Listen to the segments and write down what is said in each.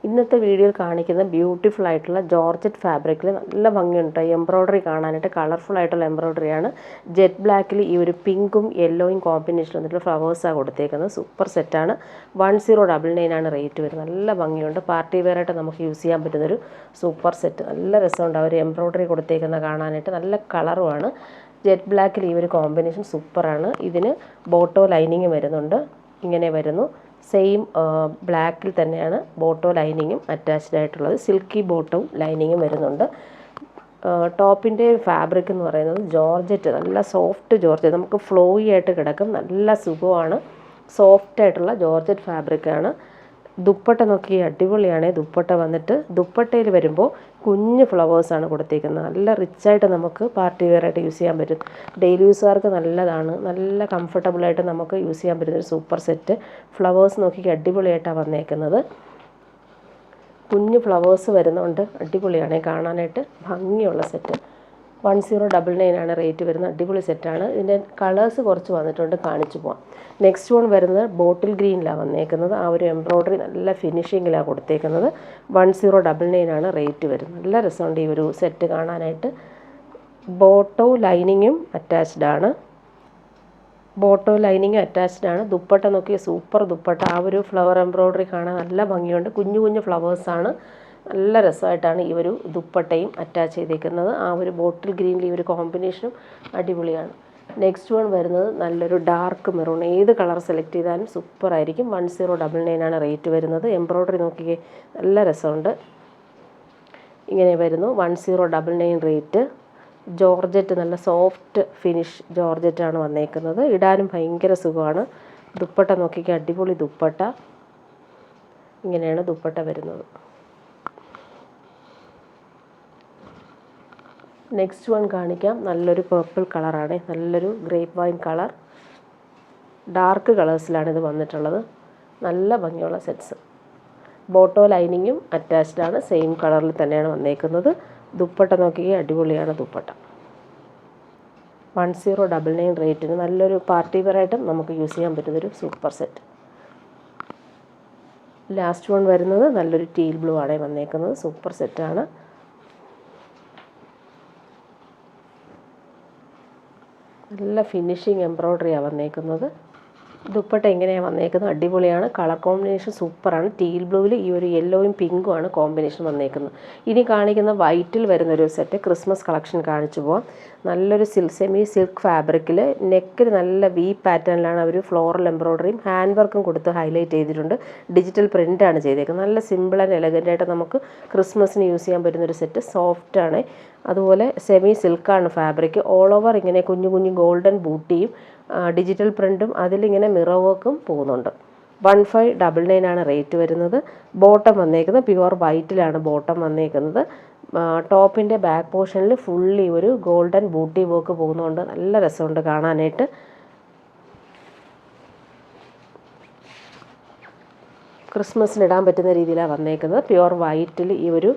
ഇന്നത്തെ വീഡിയോയിൽ കാണിക്കുന്ന ബ്യൂട്ടിഫുൾ ആയിട്ടുള്ള ജോർജറ്റ് ഫാബ്രിക്കിൽ നല്ല ഭംഗിയുണ്ട്. എംബ്രോയ്ഡറി കാണാനായിട്ട് കളർഫുൾ ആയിട്ടുള്ള എംബ്രോയ്ഡറിയാണ്. ജെറ്റ് ബ്ലാക്കിൽ ഈ ഒരു പിങ്കും യെല്ലോയും കോമ്പിനേഷൻ വന്നിട്ടുള്ള ഫ്ലവേഴ്സാണ് കൊടുത്തേക്കുന്നത്. സൂപ്പർ സെറ്റാണ്. 1099 ആണ് റേറ്റ് വരുന്നത്. നല്ല ഭംഗിയുണ്ട്. പാർട്ടി വെയർ ആയിട്ട് നമുക്ക് യൂസ് ചെയ്യാൻ പറ്റുന്നൊരു സൂപ്പർ സെറ്റ്. നല്ല രസമുണ്ട്. അവർ എംബ്രോയ്ഡറി കൊടുത്തേക്കുന്ന കാണാനായിട്ട്. നല്ല കളറുമാണ്. ജെറ്റ് ബ്ലാക്കിൽ ഈ ഒരു കോമ്പിനേഷൻ സൂപ്പറാണ്. ഇതിന് ബോട്ടോ ലൈനിങ് വരുന്നുണ്ട്. ഇങ്ങനെ വരുന്നു. സെയിം ബ്ലാക്കിൽ തന്നെയാണ് ബോട്ടോ ലൈനിങ്ങും അറ്റാച്ച്ഡ് ആയിട്ടുള്ളത്. സിൽക്കി ബോട്ടവും ലൈനിങ്ങും വരുന്നുണ്ട്. ടോപ്പിൻ്റെ ഫാബ്രിക് എന്ന് പറയുന്നത് ജോർജറ്റ്, നല്ല സോഫ്റ്റ് ജോർജറ്റ്, നമുക്ക് ഫ്ലോയി ആയിട്ട് കിടക്കും. നല്ല സുഖമാണ്. സോഫ്റ്റ് ആയിട്ടുള്ള ജോർജറ്റ് ഫാബ്രിക്കാണ്. ദുപ്പട്ട നോക്കി അടിപൊളിയാണ്. ദുപ്പട്ട വന്നിട്ട് ദുപ്പട്ടയിൽ വരുമ്പോൾ കുഞ്ഞ് ഫ്ലവേഴ്സാണ് കൊടുത്തേക്കുന്നത്. നല്ല റിച്ചായിട്ട് നമുക്ക് പാർട്ടി വെയർ ആയിട്ട് യൂസ് ചെയ്യാൻ പറ്റും. ഡെയിലി യൂസുകാർക്ക് നല്ലതാണ്. നല്ല കംഫർട്ടബിളായിട്ട് നമുക്ക് യൂസ് ചെയ്യാൻ പറ്റുന്നൊരു സൂപ്പർ സെറ്റ്. ഫ്ലവേഴ്സ് നോക്കി അടിപൊളിയായിട്ടാണ് വന്നേക്കുന്നത്. കുഞ്ഞ് ഫ്ലവേഴ്സ് വരുന്നുണ്ട്. അടിപൊളിയാണ് കാണാനായിട്ട്. ഭംഗിയുള്ള സെറ്റ്. 1099 ആണ് റേറ്റ് വരുന്നത്. അടിപൊളി സെറ്റാണ്. ഇതിൻ്റെ കളേഴ്സ് കുറച്ച് വന്നിട്ടുണ്ട്, കാണിച്ചു പോവാം. നെക്സ്റ്റ് വൺ വരുന്നത് ബോട്ടിൽ ഗ്രീനിലാണ് വന്നേക്കുന്നത്. ആ ഒരു എംബ്രോയ്ഡറി നല്ല ഫിനിഷിങ്ങിലാണ് കൊടുത്തേക്കുന്നത്. 1099 ആണ് റേറ്റ് വരുന്നത്. നല്ല രസമുണ്ട് ഈ ഒരു സെറ്റ് കാണാനായിട്ട്. ബോട്ടോ ലൈനിങ്ങും അറ്റാച്ച്ഡ് ആണ്. ദുപ്പട്ട നോക്കിയ സൂപ്പർ ദുപ്പട്ട. ആ ഒരു ഫ്ലവർ എംബ്രോയ്ഡറി കാണാൻ നല്ല ഭംഗിയുണ്ട്. കുഞ്ഞു കുഞ്ഞു ഫ്ലവേഴ്സാണ്. നല്ല രസമായിട്ടാണ് ഈ ഒരു ദുപ്പട്ടയും അറ്റാച്ച് ചെയ്തേക്കുന്നത്. ആ ഒരു ബോട്ടിൽ ഗ്രീനിൽ ഈ ഒരു കോമ്പിനേഷനും അടിപൊളിയാണ്. നെക്സ്റ്റ് വൺ വരുന്നത് നല്ലൊരു ഡാർക്ക് മെറൂൺ. ഏത് കളർ സെലക്ട് ചെയ്താലും സൂപ്പറായിരിക്കും. 1099 ആണ് റേറ്റ് വരുന്നത്. എംബ്രോയ്ഡറി നോക്കിയേ നല്ല രസമുണ്ട്. ഇങ്ങനെ വരുന്നു. 1099 റേറ്റ്. ജോർജറ്റ് നല്ല സോഫ്റ്റ് ഫിനിഷ് ജോർജറ്റാണ് വന്നേക്കുന്നത്. ഇടാനും ഭയങ്കര സുഖമാണ്. ദുപ്പട്ട നോക്കിക്കേ അടിപൊളി ദുപ്പട്ട. ഇങ്ങനെയാണ് ദുപ്പട്ട വരുന്നത്. നെക്സ്റ്റ് വൺ കാണിക്കാം. നല്ലൊരു പേർപ്പിൾ കളറാണ്. നല്ലൊരു ഗ്രേപ്പ് വൈൻ കളർ. ഡാർക്ക് കളേഴ്സിലാണ് ഇത് വന്നിട്ടുള്ളത്. നല്ല ഭംഗിയുള്ള സെറ്റ്സ്. ബോട്ടോ ലൈനിങ്ങും അറ്റാച്ച്ഡ് ആണ്. സെയിം കളറിൽ തന്നെയാണ് വന്നേക്കുന്നത്. ദുപ്പട്ട നോക്കിയാൽ അടിപൊളിയാണ് ദുപ്പട്ട. 1099 റേറ്റിന് നല്ലൊരു പാർട്ടി വെയർ ആയിട്ടും നമുക്ക് യൂസ് ചെയ്യാൻ പറ്റുന്നൊരു സൂപ്പർ സെറ്റ്. ലാസ്റ്റ് വൺ വരുന്നത് നല്ലൊരു ടീൽ ബ്ലൂ ആണ് വന്നേക്കുന്നത്. സൂപ്പർ സെറ്റാണ്. നല്ല ഫിനിഷിങ് എംബ്രോയ്ഡറിയാണ് വന്നേക്കുന്നത്. ദുപ്പട്ട എങ്ങനെയാണ് വന്നേക്കുന്നത്? അടിപൊളിയാണ്. കളർ കോമ്പിനേഷൻ സൂപ്പറാണ്. ടീൽ ബ്ലൂവിൽ ഈ ഒരു യെല്ലോയും പിങ്കും ആണ് കോമ്പിനേഷൻ വന്നേക്കുന്നത്. ഇനി കാണിക്കുന്ന വൈറ്റിൽ വരുന്നൊരു സെറ്റ് ക്രിസ്മസ് കളക്ഷൻ കാണിച്ചു പോവാം. നല്ലൊരു സെമി സിൽക്ക് ഫാബ്രിക്കിൽ നെക്കിൽ നല്ല വി പാറ്റേണിലാണ് അവർ ഫ്ലോറൽ എംബ്രോയ്ഡറിയും ഹാൻഡ് വർക്കും കൊടുത്ത് ഹൈലൈറ്റ് ചെയ്തിട്ടുണ്ട്. ഡിജിറ്റൽ പ്രിൻ്റാണ് ചെയ്തേക്കുന്നത്. നല്ല സിമ്പിൾ ആൻഡ് എലഗൻ്റായിട്ട് നമുക്ക് ക്രിസ്മസിന് യൂസ് ചെയ്യാൻ പറ്റുന്നൊരു സെറ്റ്. സോഫ്റ്റാണ്. അതുപോലെ സെമി സിൽക്കാണ് ഫാബ്രിക്. ഓൾ ഓവർ ഇങ്ങനെ കുഞ്ഞു കുഞ്ഞു ഗോൾഡൻ ബൂട്ടിയും ഡിജിറ്റൽ പ്രിൻറ്റും അതിലിങ്ങനെ മിറർ വർക്കും പോകുന്നുണ്ട്. 1599 ആണ് റേറ്റ് വരുന്നത്. ബോട്ടം വന്നേക്കുന്നത് പ്യുവർ വൈറ്റിലാണ് ബോട്ടം വന്നേക്കുന്നത്. ടോപ്പിൻ്റെ ബാക്ക് പോർഷനിൽ ഫുള്ളി ഒരു ഗോൾഡൻ ബൂട്ടി വർക്ക് പോകുന്നുണ്ട്. നല്ല രസമുണ്ട് കാണാനായിട്ട്. ക്രിസ്മസിന് ഇടാൻ പറ്റുന്ന രീതിയിലാണ് വന്നേക്കുന്നത്. പ്യുവർ വൈറ്റിൽ ഈ ഒരു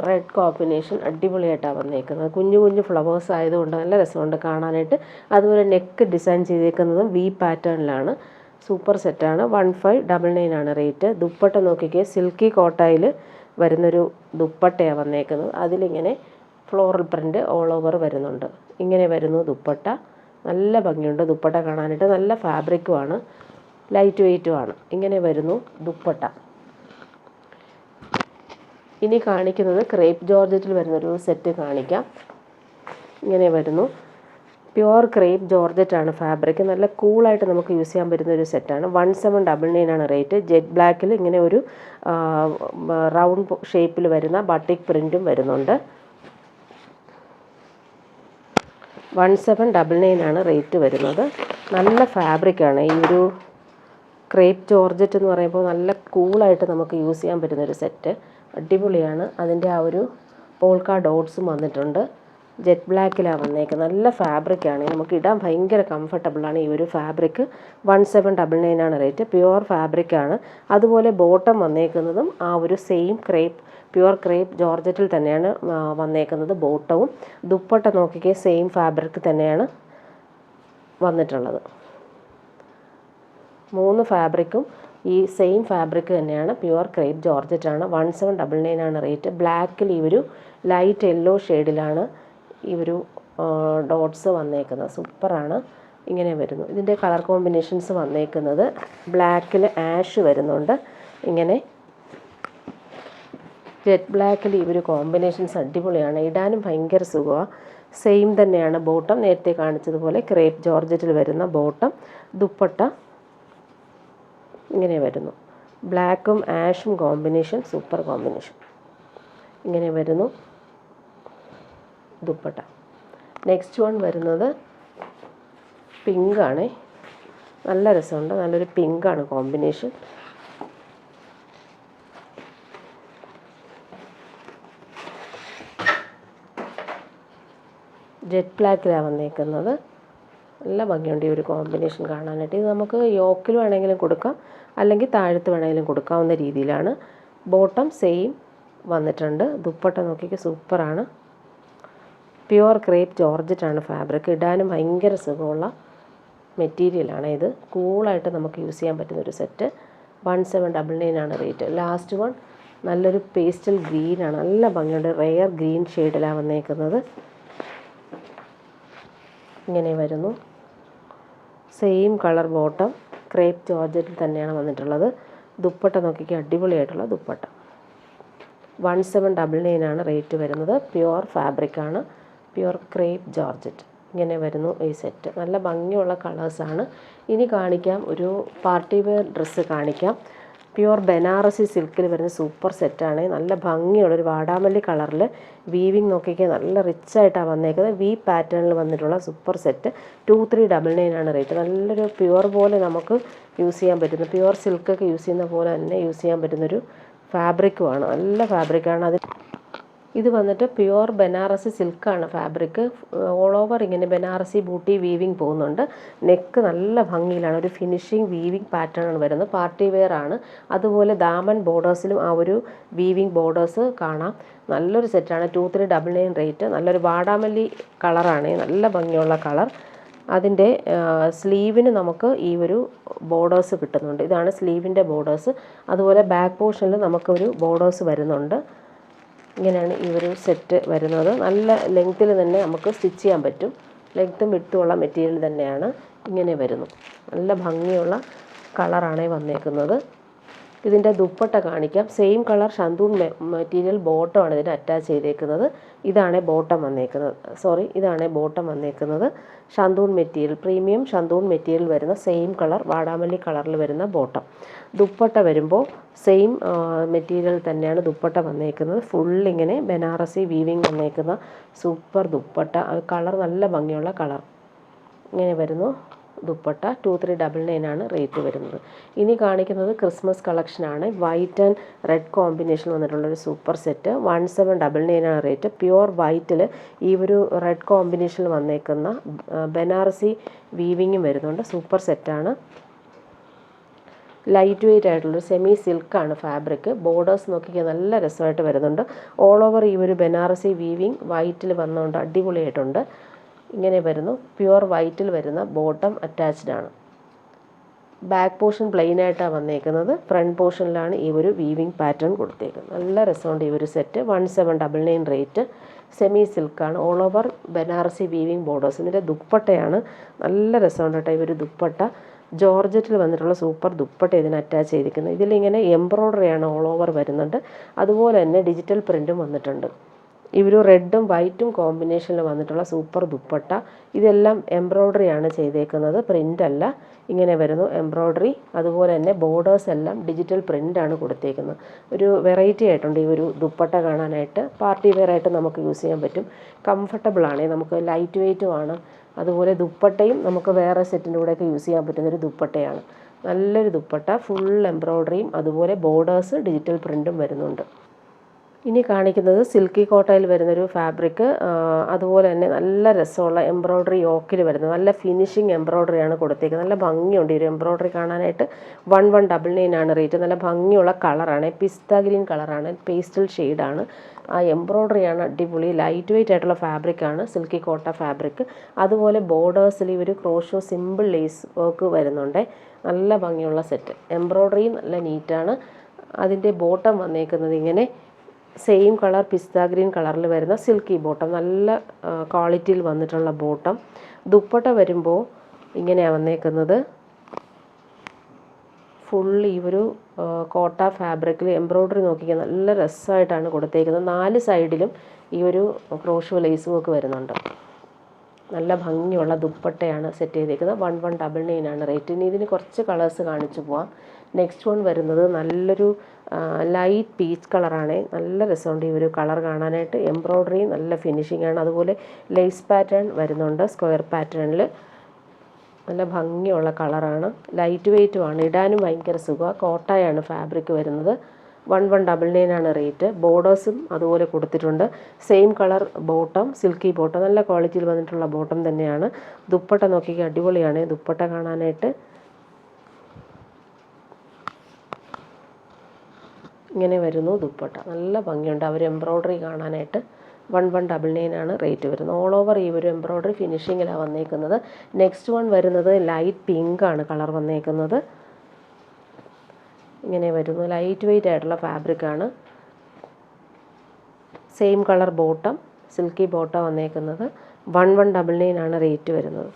റെഡ് കോമ്പിനേഷൻ അടിപൊളിയായിട്ടാണ് വന്നേക്കുന്നത്. കുഞ്ഞു കുഞ്ഞു ഫ്ലവേഴ്സ് ആയതുകൊണ്ട് നല്ല രസമുണ്ട് കാണാനായിട്ട്. അതുപോലെ നെക്ക് ഡിസൈൻ ചെയ്തേക്കുന്നതും വി പാറ്റേണിലാണ്. സൂപ്പർ സെറ്റാണ്. 1599 ആണ് റേറ്റ്. ദുപ്പട്ട നോക്കിക്കേ സിൽക്കി കോട്ടായിൽ വരുന്നൊരു ദുപ്പട്ടയാണ് വന്നേക്കുന്നത്. അതിലിങ്ങനെ ഫ്ലോറൽ പ്രിൻ്റ് ഓൾ ഓവർ വരുന്നുണ്ട്. ഇങ്ങനെ വരുന്നു ദുപ്പട്ട. നല്ല ഭംഗിയുണ്ട് ദുപ്പട്ട കാണാനായിട്ട്. നല്ല ഫാബ്രിക്കുമാണ്. ലൈറ്റ് വെയ്റ്റുമാണ്. ഇങ്ങനെ വരുന്നു ദുപ്പട്ട. ഇനി കാണിക്കുന്നത് ക്രേപ്പ് ജോർജറ്റിൽ വരുന്നൊരു സെറ്റ് കാണിക്കാം. ഇങ്ങനെ വരുന്നു. പ്യുവർ ക്രേപ്പ് ജോർജറ്റാണ് ഫാബ്രിക്. നല്ല കൂളായിട്ട് നമുക്ക് യൂസ് ചെയ്യാൻ പറ്റുന്ന ഒരു സെറ്റാണ്. 1799 ആണ് റേറ്റ്. ജെറ്റ് ബ്ലാക്കിൽ ഇങ്ങനെ ഒരു റൗണ്ട് ഷേപ്പിൽ വരുന്ന ബട്ടിക് പ്രിൻറ്റും വരുന്നുണ്ട്. 1799 ആണ് റേറ്റ് വരുന്നത്. നല്ല ഫാബ്രിക്കാണ്. ഈ ഒരു ക്രേപ്പ് ജോർജറ്റ് എന്ന് പറയുമ്പോൾ നല്ല കൂളായിട്ട് നമുക്ക് യൂസ് ചെയ്യാൻ പറ്റുന്നൊരു സെറ്റ്. അടിപൊളിയാണ്. അതിൻ്റെ ആ ഒരു പോൾക്ക ഡോട്ട്സും വന്നിട്ടുണ്ട്. ജെറ്റ് ബ്ലാക്കിലാണ് വന്നേക്കുന്നത്. നല്ല ഫാബ്രിക്കാണ്. നമുക്ക് ഇടാൻ ഭയങ്കര കംഫർട്ടബിളാണ് ഈ ഒരു ഫാബ്രിക്. 1799 ആണ് റേറ്റ്. പ്യുവർ ഫാബ്രിക്കാണ്. അതുപോലെ ബോട്ടം വന്നേക്കുന്നതും ആ ഒരു സെയിം പ്യുവർ ക്രേപ്പ് ജോർജറ്റിൽ തന്നെയാണ് വന്നേക്കുന്നത് ബോട്ടവും. ദുപ്പട്ട നോക്കിക്കേ സെയിം ഫാബ്രിക് തന്നെയാണ് വന്നിട്ടുള്ളത്. 3 ഫാബ്രിക്കും ഈ സെയിം ഫാബ്രിക് തന്നെയാണ്, പ്യുവർ ക്രേപ്പ് ജോർജറ്റ് ആണ്. 1799 ആണ് റേറ്റ്. ബ്ലാക്കിൽ ഈ ഒരു ലൈറ്റ് യെല്ലോ ഷെയ്ഡിലാണ് ഈ ഒരു ഡോട്ട്സ് വന്നേക്കുന്നത്. സൂപ്പറാണ്. ഇങ്ങനെ വരുന്നു. ഇതിൻ്റെ കളർ കോമ്പിനേഷൻസ് വന്നേക്കുന്നത് ബ്ലാക്കിൽ ആഷ് വരുന്നുണ്ട്. ഇങ്ങനെ ജെറ്റ് ബ്ലാക്കിൽ ഈ ഒരു കോമ്പിനേഷൻസ് അടിപൊളിയാണ്. ഇടാനും ഭയങ്കര സുഖമാണ്. സെയിം തന്നെയാണ് ബോട്ടം, നേരത്തെ കാണിച്ചതുപോലെ ക്രേപ്പ് ജോർജറ്റിൽ വരുന്ന ബോട്ടം. ദുപ്പട്ട ഇങ്ങനെ വരുന്നു. ബ്ലാക്കും ആഷും കോമ്പിനേഷൻ, സൂപ്പർ കോമ്പിനേഷൻ. ഇങ്ങനെ വരുന്നു ദുപ്പട്ട. നെക്സ്റ്റ് വൺ വരുന്നത് പിങ്കാണ്. നല്ല രസമുണ്ട്. നല്ലൊരു പിങ്കാണ് കോമ്പിനേഷൻ. ജെറ്റ് ബ്ലാക്കിലാണ് വന്നേക്കുന്നത്. നല്ല ഭംഗിയുണ്ട് ഈ ഒരു കോമ്പിനേഷൻ കാണാനായിട്ട്. ഇത് നമുക്ക് യോക്കിൽ വേണമെങ്കിലും കൊടുക്കാം, അല്ലെങ്കിൽ താഴത്ത് വേണമെങ്കിലും കൊടുക്കാവുന്ന രീതിയിലാണ്. ബോട്ടം സെയിം വന്നിട്ടുണ്ട്. ദുപ്പട്ട നോക്കിക്ക് സൂപ്പറാണ്. പ്യുവർ ക്രേപ്പ് ജോർജറ്റാണ് ഫാബ്രിക്. ഇടാനും ഭയങ്കര സുഖമുള്ള മെറ്റീരിയലാണ്. ഇത് കൂളായിട്ട് നമുക്ക് യൂസ് ചെയ്യാൻ പറ്റുന്നൊരു സെറ്റ്. 1799 ആണ് റേറ്റ്. ലാസ്റ്റ് വൺ നല്ലൊരു പേസ്റ്റൽ ഗ്രീനാണ്. നല്ല ഭംഗിയുണ്ട്. റെയർ ഗ്രീൻ ഷെയ്ഡിലാണ് വന്നേക്കുന്നത്. ഇങ്ങനെ വരുന്നു. സെയിം കളർ ബോട്ടം, ക്രേപ്പ് ജോർജറ്റിൽ തന്നെയാണ് വന്നിട്ടുള്ളത്. ദുപ്പട്ട നോക്കിക്ക് അടിപൊളിയായിട്ടുള്ള ദുപ്പട്ട. 1799 ആണ് റേറ്റ് വരുന്നത്. പ്യുവർ ഫാബ്രിക്കാണ്, പ്യുവർ ക്രേപ്പ് ജോർജറ്റ്. ഇങ്ങനെ വരുന്നു ഈ സെറ്റ്. നല്ല ഭംഗിയുള്ള കളേഴ്സാണ്. ഇനി കാണിക്കാം, ഒരു പാർട്ടി വെയർ ഡ്രസ്സ് കാണിക്കാം. പ്യുവർ ബനാറസി സിൽക്കിൽ വരുന്ന സൂപ്പർ സെറ്റാണ്. നല്ല ഭംഗിയുള്ളൊരു വാടാമല്ലി കളറിൽ വീവിങ് നോക്കിക്കാൻ നല്ല റിച്ചായിട്ടാണ് വന്നേക്കുന്നത്. വി പാറ്റേണിൽ വന്നിട്ടുള്ള സൂപ്പർ സെറ്റ്. 2399 ആണ് റേറ്റ്. നല്ലൊരു പ്യുവർ പോലെ നമുക്ക് യൂസ് ചെയ്യാൻ പറ്റുന്ന, പ്യുവർ സിൽക്കൊക്കെ യൂസ് ചെയ്യുന്ന പോലെ തന്നെ യൂസ് ചെയ്യാൻ പറ്റുന്നൊരു ഫാബ്രിക്കുമാണ്. നല്ല ഫാബ്രിക്കാണ്. ഇത് വന്നിട്ട് പ്യുവർ ബനാറസി സിൽക്കാണ് ഫാബ്രിക്. ഓൾ ഓവർ ഇങ്ങനെ ബനാറസി ബൂട്ടി വീവിങ് പോകുന്നുണ്ട്. നെക്ക് നല്ല ഭംഗിയിലാണ്. ഒരു ഫിനിഷിങ് വീവിങ് പാറ്റേൺ ആണ് വരുന്നത്. പാർട്ടി വെയർ ആണ്. അതുപോലെ ദാമൻ ബോർഡേഴ്സിലും ആ ഒരു വീവിങ് ബോർഡേഴ്സ് കാണാം. നല്ലൊരു സെറ്റാണ്. 2399 റേറ്റ്. നല്ലൊരു വാടാമല്ലി കളറാണ്. നല്ല ഭംഗിയുള്ള കളർ. അതിൻ്റെ സ്ലീവിന് നമുക്ക് ഈ ഒരു ബോർഡേഴ്സ് കിട്ടുന്നുണ്ട്. ഇതാണ് സ്ലീവിൻ്റെ ബോർഡേഴ്സ്. അതുപോലെ ബാക്ക് പോർഷനിൽ നമുക്കൊരു ബോർഡേഴ്സ് വരുന്നുണ്ട്. ഇങ്ങനെയാണ് ഈ ഒരു സെറ്റ് വരുന്നത്. നല്ല ലെങ്ത്തിൽ തന്നെ നമുക്ക് സ്റ്റിച്ച് ചെയ്യാൻ പറ്റും. ലെങ്ത്തും വിട്ടുമുള്ള മെറ്റീരിയൽ തന്നെയാണ്. ഇങ്ങനെ വരുന്നു. നല്ല ഭംഗിയുള്ള കളറാണ് വന്നേക്കുന്നത്. ഇതിൻ്റെ ദുപ്പട്ട കാണിക്കാം. സെയിം കളർ ഷന്തൂൺ മെറ്റീരിയൽ ബോട്ടമാണ് ഇതിന് അറ്റാച്ച് ചെയ്തേക്കുന്നത്. ഇതാണ് ബോട്ടം വന്നേക്കുന്നത്. ഷന്തൂൺ മെറ്റീരിയൽ, പ്രീമിയം ഷന്തൂൺ മെറ്റീരിയൽ വരുന്ന സെയിം കളർ വാടാമല്ലി കളറിൽ വരുന്ന ബോട്ടം. ദുപ്പട്ട വരുമ്പോൾ സെയിം മെറ്റീരിയൽ തന്നെയാണ് ദുപ്പട്ട വന്നേക്കുന്നത്. ഫുള്ളിങ്ങനെ ബനാറസി വീവിങ് വന്നേക്കുന്ന സൂപ്പർ ദുപ്പട്ട. കളർ നല്ല ഭംഗിയുള്ള കളർ. ഇങ്ങനെ വരുന്നു ദുപ്പട്ട. 2399 ആണ് റേറ്റ് വരുന്നത്. ഇനി കാണിക്കുന്നത് ക്രിസ്മസ് കളക്ഷനാണ്. വൈറ്റ് ആൻഡ് റെഡ് കോമ്പിനേഷൻ വന്നിട്ടുള്ളൊരു സൂപ്പർ സെറ്റ്. 1799 ആണ് റേറ്റ്. പ്യുവർ വൈറ്റിൽ ഈ ഒരു റെഡ് കോമ്പിനേഷനിൽ വന്നേക്കുന്ന ബനാറസി വീവിങ്ങും വരുന്നുണ്ട്. സൂപ്പർ സെറ്റാണ്. ലൈറ്റ് വെയ്റ്റ് ആയിട്ടുള്ളൊരു സെമി സിൽക്കാണ് ഫാബ്രിക്. ബോർഡേഴ്സ് നോക്കിക്കാൻ നല്ല രസമായിട്ട് വരുന്നുണ്ട്. ഓൾ ഓവർ ഈ ഒരു ബനാറസി വീവിങ് വൈറ്റിൽ വന്നുകൊണ്ട് അടിപൊളിയായിട്ടുണ്ട്. ഇങ്ങനെ വരുന്നു. പ്യുവർ വൈറ്റിൽ വരുന്ന ബോട്ടം അറ്റാച്ച്ഡ് ആണ്. ബാക്ക് പോർഷൻ പ്ലെയിൻ ആയിട്ടാണ് വന്നേക്കുന്നത്. ഫ്രണ്ട് പോർഷനിലാണ് ഈ ഒരു വീവിങ് പാറ്റേൺ കൊടുത്തേക്കുന്നത്. നല്ല രസമുണ്ട് ഈ ഒരു സെറ്റ്. 1799 റേറ്റ്. സെമി സിൽക്കാണ്. All over Banarasi weaving borders. ഇതിൻ്റെ ദുപ്പട്ടയാണ്. നല്ല രസമുണ്ട് കേട്ടോ ഈ ഒരു ദുപ്പട്ട. ജോർജറ്റിൽ വന്നിട്ടുള്ള സൂപ്പർ ദുപ്പട്ട ഇതിന് അറ്റാച്ച് ചെയ്തിരിക്കുന്നത്. ഇതിലിങ്ങനെ എംബ്രോയ്ഡറിയാണ് ഓൾ ഓവർ വരുന്നുണ്ട്. അതുപോലെ തന്നെ ഡിജിറ്റൽ പ്രിൻറ്റും വന്നിട്ടുണ്ട്. ഈ ഒരു റെഡും വൈറ്റും കോമ്പിനേഷനിൽ വന്നിട്ടുള്ള സൂപ്പർ ദുപ്പട്ട. ഇതെല്ലാം എംബ്രോയ്ഡറിയാണ് ചെയ്തേക്കുന്നത്, പ്രിൻ്റല്ല. ഇങ്ങനെ വരുന്നു എംബ്രോയ്ഡറി. അതുപോലെ തന്നെ ബോർഡേഴ്സ് എല്ലാം ഡിജിറ്റൽ പ്രിൻ്റാണ് കൊടുത്തേക്കുന്നത്. ഒരു വെറൈറ്റി ആയിട്ടുണ്ട് ഈ ഒരു ദുപ്പട്ട കാണാനായിട്ട്. പാർട്ടി വെയർ ആയിട്ട് നമുക്ക് യൂസ് ചെയ്യാൻ പറ്റും. കംഫർട്ടബിളാണ്. നമുക്ക് ലൈറ്റ് വെയ്റ്റുമാണ്. അതുപോലെ ദുപ്പട്ടയും നമുക്ക് വേറെ സെറ്റിൻ്റെ കൂടെയൊക്കെ യൂസ് ചെയ്യാൻ പറ്റുന്നൊരു ദുപ്പട്ടയാണ്. നല്ലൊരു ദുപ്പട്ട. ഫുൾ എംബ്രോയ്ഡറിയും അതുപോലെ ബോർഡേഴ്സ് ഡിജിറ്റൽ പ്രിൻറ്റും വരുന്നുണ്ട്. ഇനി കാണിക്കുന്നത് സിൽക്കി കോട്ടയിൽ വരുന്നൊരു ഫാബ്രിക്, അതുപോലെ തന്നെ നല്ല രസമുള്ള എംബ്രോയ്ഡറി യോക്കിൽ വരുന്നത്, നല്ല ഫിനിഷിങ് എംബ്രോയ്ഡറിയാണ് കൊടുത്തേക്കുന്നത്. നല്ല ഭംഗിയുണ്ട് ഈ ഒരു എംബ്രോയ്ഡറി കാണാനായിട്ട്. 1199 ആണ് റേറ്റ്. നല്ല ഭംഗിയുള്ള കളറാണ്, പിസ്ത ഗ്രീൻ കളറാണ്, പേസ്റ്റൽ ഷെയ്ഡാണ്. ആ എംബ്രോയ്ഡറിയാണ് അടിപൊളി. ലൈറ്റ് വെയിറ്റ് ആയിട്ടുള്ള ഫാബ്രിക്കാണ് സിൽക്കി കോട്ട ഫാബ്രിക്. അതുപോലെ ബോർഡേഴ്സിൽ ഈ ഒരു ക്രോഷോ സിമ്പിൾ ലേസ് വർക്ക് വരുന്നുണ്ട്. നല്ല ഭംഗിയുള്ള സെറ്റ്. എംബ്രോയ്ഡറിയും നല്ല നീറ്റാണ്. അതിൻ്റെ ബോട്ടം വന്നേക്കുന്നത് ഇങ്ങനെ സെയിം കളർ പിസ്ത ഗ്രീൻ കളറിൽ വരുന്ന സിൽക്കി ബോട്ടം, നല്ല ക്വാളിറ്റിയിൽ വന്നിട്ടുള്ള ബോട്ടം. ദുപ്പട്ട വരുമ്പോൾ ഇങ്ങനെയാണ് വന്നേക്കുന്നത്. ഫുൾ ഈ ഒരു കോട്ട ഫാബ്രിക്കിൽ എംബ്രോയ്ഡറി നോക്കിക്കാൻ നല്ല രസമായിട്ടാണ് കൊടുത്തേക്കുന്നത്. 4 സൈഡിലും ഈ ഒരു ക്രോഷോ ലേസ് വർക്ക് വരുന്നുണ്ട്. നല്ല ഭംഗിയുള്ള ദുപ്പട്ടയാണ് സെറ്റ് ചെയ്തേക്കുന്നത്. 1199 ആണ് റേറ്റ്. ഇനി ഇതിന് കുറച്ച് കളേഴ്സ് കാണിച്ചു പോവാം. നെക്സ്റ്റ് വൺ വരുന്നത് നല്ലൊരു ലൈറ്റ് പീച്ച് കളറാണ്. നല്ല രസമുണ്ട് ഈ ഒരു കളർ കാണാനായിട്ട്. എംബ്രോയ്ഡറി നല്ല ഫിനിഷിംഗ് ആണ്. അതുപോലെ ലേസ് പാറ്റേൺ വരുന്നുണ്ട് സ്ക്വയർ പാറ്റേണിൽ. നല്ല ഭംഗിയുള്ള കളറാണ്. ലൈറ്റ് വെയ്റ്റുമാണ്, ഇടാനും ഭയങ്കര സുഖമാണ്. കോട്ടയാണ് ഫാബ്രിക് വരുന്നത്. 1199 ആണ് റേറ്റ്. ബോർഡേഴ്സും അതുപോലെ കൊടുത്തിട്ടുണ്ട്. Same colour bottom, silky bottom, നല്ല ക്വാളിറ്റിയിൽ വന്നിട്ടുള്ള ബോട്ടം തന്നെയാണ്. ദുപ്പട്ട നോക്കിക്കുക, അടിപൊളിയാണ് ദുപ്പട്ട കാണാനായിട്ട്. ഇങ്ങനെ വരുന്നു ദുപ്പട്ട. നല്ല ഭംഗിയുണ്ട് അവർ എംബ്രോയ്ഡറി കാണാനായിട്ട്. 1199 ആണ് റേറ്റ് വരുന്നത്. ഓൾ ഓവർ ഈ ഒരു എംബ്രോയ്ഡറി ഫിനിഷിങ്ങിലാണ് വന്നേക്കുന്നത്. നെക്സ്റ്റ് വൺ വരുന്നത് ലൈറ്റ് പിങ്ക് ആണ് കളർ വന്നേക്കുന്നത്. ഇങ്ങനെ വരുന്നു. ലൈറ്റ് വെയിറ്റ് ആയിട്ടുള്ള ഫാബ്രിക്കാണ്. Same colour bottom, silky bottom വന്നേക്കുന്നത്. 1199 ആണ് റേറ്റ് വരുന്നത്.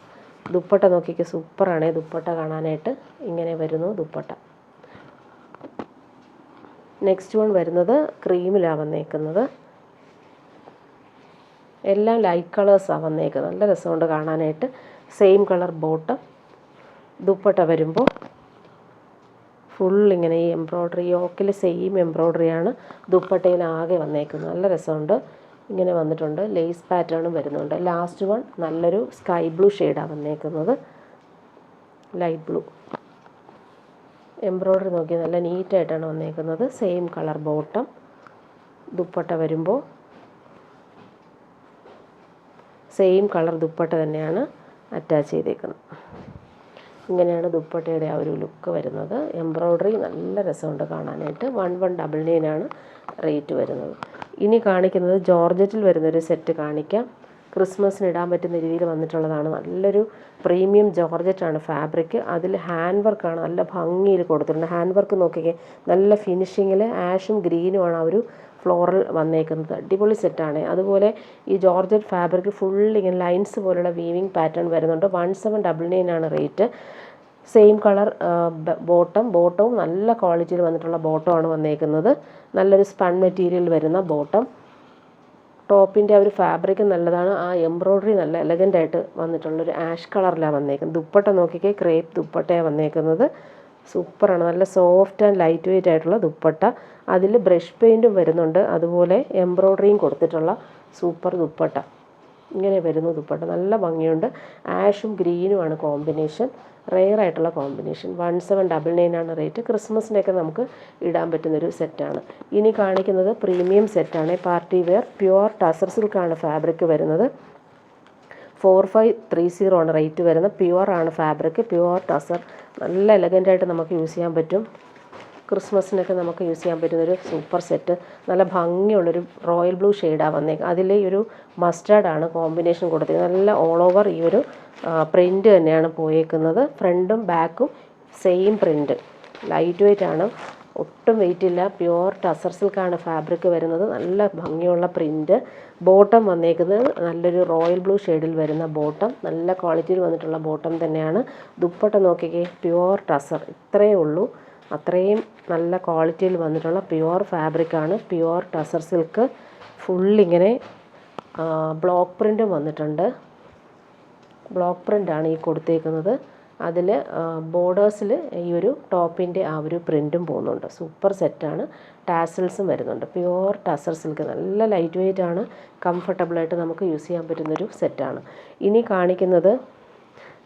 ദുപ്പട്ട നോക്കിക്ക്, സൂപ്പറാണ് ദുപ്പട്ട കാണാനായിട്ട്. ഇങ്ങനെ വരുന്നു ദുപ്പട്ട. നെക്സ്റ്റ് വൺ വരുന്നത് ക്രീമിലാണ് വന്നേക്കുന്നത്. എല്ലാം ലൈറ്റ് കളേഴ്സാണ് വന്നേക്കുന്നത്. നല്ല രസമുണ്ട് കാണാനായിട്ട്. Same colour bottom. ദുപ്പട്ട വരുമ്പോൾ ഫുൾ ഇങ്ങനെ ഈ എംബ്രോയ്ഡറി യോക്കിൽ സെയിം എംബ്രോയ്ഡറിയാണ് ദുപ്പട്ടയിൽ ആകെ വന്നേക്കുന്നത്. നല്ല രസമുണ്ട്. ഇങ്ങനെ വന്നിട്ടുണ്ട്. ലേസ് പാറ്റേണും വരുന്നുണ്ട്. ലാസ്റ്റ് വൺ നല്ലൊരു സ്കൈ ബ്ലൂ ഷെയ്ഡാണ് വന്നേക്കുന്നത്. ലൈറ്റ് ബ്ലൂ എംബ്രോയ്ഡറി നോക്കി നല്ല നീറ്റായിട്ടാണ് വന്നേക്കുന്നത്. Same colour bottom. ദുപ്പട്ട വരുമ്പോൾ സെയിം കളർ ദുപ്പട്ട തന്നെയാണ് അറ്റാച്ച് ചെയ്തേക്കുന്നത്. ഇങ്ങനെയാണ് ദുപ്പട്ടയുടെ ആ ഒരു ലുക്ക് വരുന്നത്. എംബ്രോയ്ഡറി നല്ല രസമുണ്ട് കാണാനായിട്ട്. 1199 ആണ് റേറ്റ് വരുന്നത്. ഇനി കാണിക്കുന്നത് ജോർജറ്റിൽ വരുന്നൊരു സെറ്റ് കാണിക്കാം. ക്രിസ്മസിന് ഇടാൻ പറ്റുന്ന രീതിയിൽ വന്നിട്ടുള്ളതാണ്. നല്ലൊരു പ്രീമിയം ജോർജറ്റാണ് ഫാബ്രിക്. അതിൽ ഹാൻഡ് വർക്കാണ് നല്ല ഭംഗിയിൽ കൊടുത്തിട്ടുണ്ട്. ഹാൻഡ് വർക്ക് നോക്കിക്കേ, നല്ല ഫിനിഷിങ്ങിൽ ആഷും ഗ്രീനുമാണ് ആ ഒരു ഫ്ലോറൽ വന്നേക്കുന്നത്. അടിപൊളി സെറ്റാണ്. അതുപോലെ ഈ ജോർജറ്റ് ഫാബ്രിക് ഫുൾ ഇങ്ങനെ ലൈൻസ് പോലുള്ള വീവിങ് പാറ്റേൺ വരുന്നുണ്ട്. 1799 ആണ് റേറ്റ്. സെയിം കളർ ബോട്ടവും നല്ല ക്വാളിറ്റിയിൽ വന്നിട്ടുള്ള ബോട്ടമാണ് വന്നേക്കുന്നത്. നല്ലൊരു സ്പൺ മെറ്റീരിയൽ വരുന്ന ബോട്ടം. ടോപ്പിൻ്റെ ആ ഒരു ഫാബ്രിക് നല്ലതാണ്. ആ എംബ്രോയ്ഡറി നല്ല എലഗൻ്റായിട്ട് വന്നിട്ടുള്ളൊരു ആഷ് കളറിലാണ് വന്നേക്കുന്നത്. ദുപ്പട്ട നോക്കിക്കേ, ക്രേപ്പ് ദുപ്പട്ടയാണ് വന്നേക്കുന്നത്. സൂപ്പറാണ്. നല്ല സോഫ്റ്റ് ആൻഡ് ലൈറ്റ് വെയിറ്റ് ആയിട്ടുള്ള ദുപ്പട്ട. അതിൽ ബ്രഷ് പെയിൻറ്റും വരുന്നുണ്ട്. അതുപോലെ എംബ്രോയ്ഡറിയും കൊടുത്തിട്ടുള്ള സൂപ്പർ ദുപ്പട്ട. ഇങ്ങനെ വരുന്നു ദുപ്പട്ട. നല്ല ഭംഗിയുണ്ട്. ആഷും ഗ്രീനുമാണ് കോമ്പിനേഷൻ. റെയർ ആയിട്ടുള്ള കോമ്പിനേഷൻ. 1799 ആണ് റേറ്റ്. ക്രിസ്മസിനൊക്കെ നമുക്ക് ഇടാൻ പറ്റുന്നൊരു സെറ്റാണ്. ഇനി കാണിക്കുന്നത് പ്രീമിയം സെറ്റാണ്. പാർട്ടി വെയർ പ്യുവർ ടസർ സിൽക്കാണ് ഫാബ്രിക് വരുന്നത്. 4530 ആണ് റേറ്റ് വരുന്നത്. പ്യുവറാണ് ഫാബ്രിക്, പ്യുവർ ടസർ. നല്ല എലഗൻ്റായിട്ട് നമുക്ക് യൂസ് ചെയ്യാൻ പറ്റും. ക്രിസ്മസിനൊക്കെ നമുക്ക് യൂസ് ചെയ്യാൻ പറ്റുന്നൊരു സൂപ്പർ സെറ്റ്. നല്ല ഭംഗിയുള്ളൊരു റോയൽ ബ്ലൂ ഷെയ്ഡാണ് വന്നേക്കുന്നത്. അതിൽ ഈ ഒരു മസ്റ്റാർഡാണ് കോമ്പിനേഷൻ കൊടുത്തിരിക്കുന്നത്. നല്ല ഓൾ ഓവർ ഈ ഒരു പ്രിൻ്റ് തന്നെയാണ് പോയേക്കുന്നത്. ഫ്രണ്ടും ബാക്കും സെയിം പ്രിൻ്റ്. ലൈറ്റ് വെയിറ്റ് ആണ്, ഒട്ടും വെയിറ്റ് ഇല്ല. പ്യുവർ ടസർ സിൽക്കാണ് ഫാബ്രിക് വരുന്നത്. നല്ല ഭംഗിയുള്ള പ്രിൻ്റ്. ബോട്ടം വന്നേക്കുന്നത് നല്ലൊരു റോയൽ ബ്ലൂ ഷെയ്ഡിൽ വരുന്ന ബോട്ടം. നല്ല ക്വാളിറ്റിയിൽ വന്നിട്ടുള്ള ബോട്ടം തന്നെയാണ്. ദുപ്പട്ട നോക്കിക്കേ, പ്യുവർ ടസർ. ഇത്രയേ ഉള്ളൂ. അത്രയും നല്ല ക്വാളിറ്റിയിൽ വന്നിട്ടുള്ള പ്യുവർ ഫാബ്രിക്കാണ്. Pure tussar silk. ഫുള്ളിങ്ങനെ ബ്ലോക്ക് പ്രിൻറ്റും വന്നിട്ടുണ്ട്. ബ്ലോക്ക് പ്രിൻ്റാണ് ഈ കൊടുത്തേക്കുന്നത്. അതിൽ ബോർഡേഴ്സിൽ ഈ ഒരു ടോപ്പിൻ്റെ ആ ഒരു പ്രിൻറ്റും പോകുന്നുണ്ട്. സൂപ്പർ സെറ്റാണ്. ടാസൽസും വരുന്നുണ്ട്. Pure tussar silk. നല്ല ലൈറ്റ് വെയിറ്റ് ആണ്. കംഫർട്ടബിളായിട്ട് നമുക്ക് യൂസ് ചെയ്യാൻ പറ്റുന്നൊരു സെറ്റാണ്. ഇനി കാണിക്കുന്നത്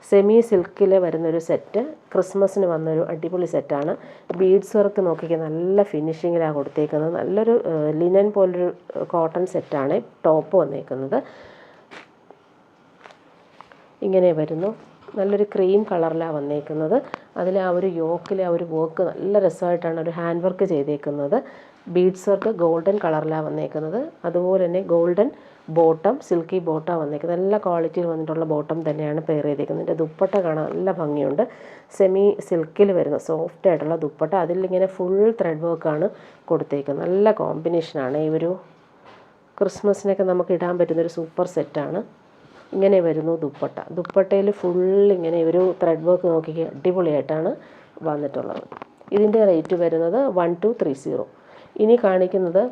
സെമി സിൽക്കിൽ വരുന്നൊരു സെറ്റ്, ക്രിസ്മസിന് വന്നൊരു അടിപൊളി സെറ്റാണ്. ബീഡ്സ് വർക്ക് നോക്കിക്കുക, നല്ല ഫിനിഷിങ്ങിലാണ് കൊടുത്തേക്കുന്നത്. നല്ലൊരു ലിനൻ പോലൊരു കോട്ടൺ സെറ്റാണ് ടോപ്പ് വന്നേക്കുന്നത്. ഇങ്ങനെ വരുന്നു. നല്ലൊരു ക്രീം കളറിലാണ് വന്നേക്കുന്നത്. അതിൽ ആ ഒരു യോക്കിലെ ആ ഒരു വർക്ക് നല്ല രസമായിട്ടാണ് ഒരു ഹാൻഡ് വർക്ക് ചെയ്തേക്കുന്നത്. ബീഡ്സ് വർക്ക് ഗോൾഡൻ കളറിലാണ് വന്നേക്കുന്നത്. അതുപോലെ തന്നെ ഗോൾഡൻ ബോട്ടം, സിൽക്കി ബോട്ടം വന്നേക്കുന്നത്. നല്ല ക്വാളിറ്റിയിൽ വന്നിട്ടുള്ള ബോട്ടം തന്നെയാണ് പെയർ ചെയ്തേക്കുന്നത്. ഇതിൻ്റെ ദുപ്പട്ട കാണാൻ നല്ല ഭംഗിയുണ്ട്. സെമി സിൽക്കിൽ വരുന്ന സോഫ്റ്റ് ആയിട്ടുള്ള ദുപ്പട്ട, അതിലിങ്ങനെ ഫുൾ ത്രെഡ് വർക്കാണ് കൊടുത്തേക്കുന്നത്. നല്ല കോമ്പിനേഷനാണ്. ഈ ഒരു ക്രിസ്മസിനൊക്കെ നമുക്ക് ഇടാൻ പറ്റുന്നൊരു സൂപ്പർ സെറ്റാണ്. ഇങ്ങനെ വരുന്നു ദുപ്പട്ട. ദുപ്പട്ടയിൽ ഫുൾ ഇങ്ങനെ ഒരു ത്രെഡ് വർക്ക് നോക്കിക്കുക, അടിപൊളിയായിട്ടാണ് വന്നിട്ടുള്ളത്. ഇതിൻ്റെ റേറ്റ് വരുന്നത് 1230. ഇനി കാണിക്കുന്നത്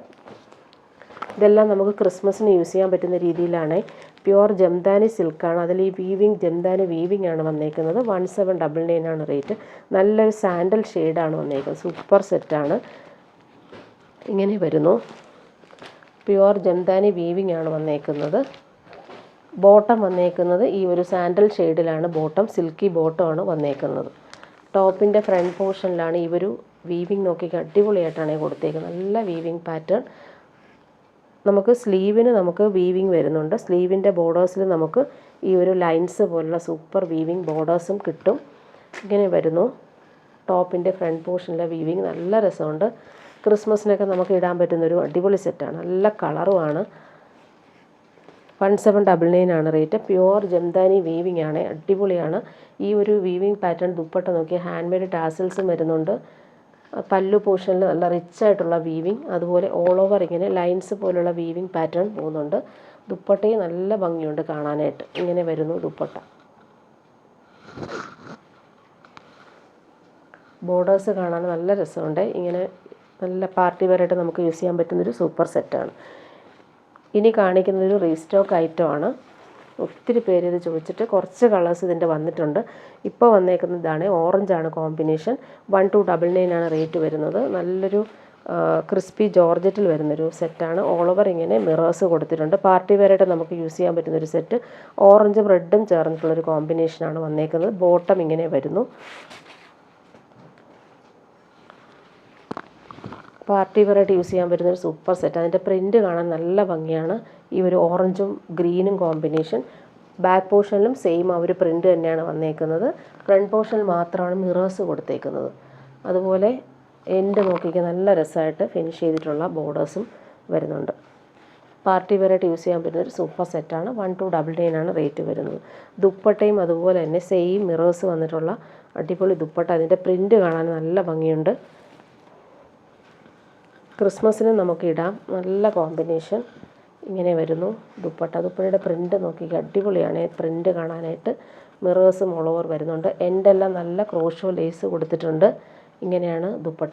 ഇതെല്ലാം നമുക്ക് ക്രിസ്മസിന് യൂസ് ചെയ്യാൻ പറ്റുന്ന രീതിയിലാണ്. പ്യുവർ ജംദാനി സിൽക്കാണ്. അതിൽ ഈ ജംദാനി വീവിങ് ആണ് വന്നേക്കുന്നത്. 1799 ആണ് റേറ്റ്. നല്ലൊരു സാൻഡൽ ഷെയ്ഡാണ് വന്നേക്കുന്നത്. സൂപ്പർ സെറ്റാണ്. ഇങ്ങനെ വരുന്നു. പ്യുവർ ജംദാനി വീവിങ് ആണ് വന്നേക്കുന്നത്. ബോട്ടം വന്നേക്കുന്നത് ഈ ഒരു സാൻഡൽ ഷെയ്ഡിലാണ്. ബോട്ടം സിൽക്കി ബോട്ടമാണ് വന്നേക്കുന്നത്. ടോപ്പിൻ്റെ ഫ്രണ്ട് പോർഷനിലാണ് ഈ ഒരു വീവിങ് നോക്കിക്കുക, അടിപൊളിയായിട്ടാണ് കൊടുത്തേക്കുന്നത്. നല്ല വീവിങ് പാറ്റേൺ. നമുക്ക് സ്ലീവിന് നമുക്ക് വീവിങ് വരുന്നുണ്ട്. സ്ലീവിൻ്റെ ബോർഡേഴ്സിൽ നമുക്ക് ഈ ഒരു ലൈൻസ് പോലുള്ള സൂപ്പർ വീവിങ് ബോർഡേഴ്സും കിട്ടും. ഇങ്ങനെ വരുന്നു. ടോപ്പിൻ്റെ ഫ്രണ്ട് പോർഷനിലെ വീവിങ് നല്ല രസമുണ്ട്. ക്രിസ്മസിനൊക്കെ നമുക്ക് ഇടാൻ പറ്റുന്നൊരു അടിപൊളി സെറ്റാണ്. നല്ല കളറുമാണ്. 1799 ആണ് റേറ്റ്. പ്യുവർ ജംദാനി വീവിങ് ആണ്. അടിപൊളിയാണ്. ഈ ഒരു വീവിങ് പാറ്റേൺ ദുപ്പട്ട നോക്കി ഹാൻഡ് മെയ്ഡ് ടാസൽസും വരുന്നുണ്ട്. പല്ലു പോർഷനിൽ നല്ല റിച്ചായിട്ടുള്ള വീവിങ്, അതുപോലെ ഓൾ ഓവർ ഇങ്ങനെ ലൈൻസ് പോലുള്ള വീവിങ് പാറ്റേൺ പോകുന്നുണ്ട്. ദുപ്പട്ടയും നല്ല ഭംഗിയുണ്ട് കാണാനായിട്ട്. ഇങ്ങനെ വരുന്നു ദുപ്പട്ട. ബോർഡേഴ്സ് കാണാൻ നല്ല രസമുണ്ട്. ഇങ്ങനെ നല്ല പാർട്ടി വെയറായിട്ട് നമുക്ക് യൂസ് ചെയ്യാൻ പറ്റുന്നൊരു സൂപ്പർ സെറ്റാണ്. ഇനി കാണിക്കുന്നതൊരു റീസ്റ്റോക്ക് ഐറ്റമാണ്. ഒത്തിരി പേര് ഇത് ചോദിച്ചിട്ട് കുറച്ച് കളേഴ്സ് ഇതിൻ്റെ വന്നിട്ടുണ്ട്. ഇപ്പോൾ വന്നേക്കുന്നതാണ് ഓറഞ്ചാണ് കോമ്പിനേഷൻ. 1299 ആണ് റേറ്റ് വരുന്നത്. നല്ലൊരു ക്രിസ്പി ജോർജറ്റിൽ വരുന്നൊരു സെറ്റാണ്. ഓൾ ഓവർ ഇങ്ങനെ മിറേഴ്സ് കൊടുത്തിട്ടുണ്ട്. പാർട്ടി വെയറായിട്ട് നമുക്ക് യൂസ് ചെയ്യാൻ പറ്റുന്നൊരു സെറ്റ്. ഓറഞ്ചും റെഡും ചേർന്നിട്ടുള്ളൊരു കോമ്പിനേഷനാണ് വന്നേക്കുന്നത്. ബോട്ടം ഇങ്ങനെ വരുന്നു. പാർട്ടി വെയറായിട്ട് യൂസ് ചെയ്യാൻ പറ്റുന്നൊരു സൂപ്പർ സെറ്റ്. അതിൻ്റെ പ്രിൻറ്റ് കാണാൻ നല്ല ഭംഗിയാണ്. ഈ ഒരു ഓറഞ്ചും ഗ്രീനും കോമ്പിനേഷൻ. ബാക്ക് പോർഷനിലും സെയിം ആ ഒരു പ്രിൻറ്റ് തന്നെയാണ് വന്നേക്കുന്നത്. ഫ്രണ്ട് പോർഷനിൽ മാത്രമാണ് മിറേഴ്സ് കൊടുത്തേക്കുന്നത്. അതുപോലെ എൻഡ് നോക്കിക്കാൻ നല്ല രസമായിട്ട് ഫിനിഷ് ചെയ്തിട്ടുള്ള ബോർഡേഴ്സും വരുന്നുണ്ട്. പാർട്ടി വെയറായിട്ട് യൂസ് ചെയ്യാൻ പറ്റുന്നൊരു സൂപ്പർ സെറ്റാണ്. 1299 ആണ് റേറ്റ് വരുന്നത്. ദുപ്പട്ടയും അതുപോലെ തന്നെ സെയിം മിറേഴ്സ് വന്നിട്ടുള്ള അടിപൊളി ദുപ്പട്ട. അതിൻ്റെ പ്രിൻറ്റ് കാണാൻ നല്ല ഭംഗിയുണ്ട്. ക്രിസ്മസിന് നമുക്ക് ഇടാം. നല്ല കോമ്പിനേഷൻ. ഇങ്ങനെ വരുന്നു ദുപ്പട്ട. ദുപ്പട്ടയുടെ പ്രിൻറ്റ് നോക്കിക്കുക, അടിപൊളിയാണ് പ്രിൻറ്റ് കാണാനായിട്ട്. മിറേഴ്സും ഓൾ ഓവർ വരുന്നുണ്ട്. എൻഡെല്ലാം നല്ല ക്രോഷോ ലേസ് കൊടുത്തിട്ടുണ്ട്. ഇങ്ങനെയാണ് ദുപ്പട്ട.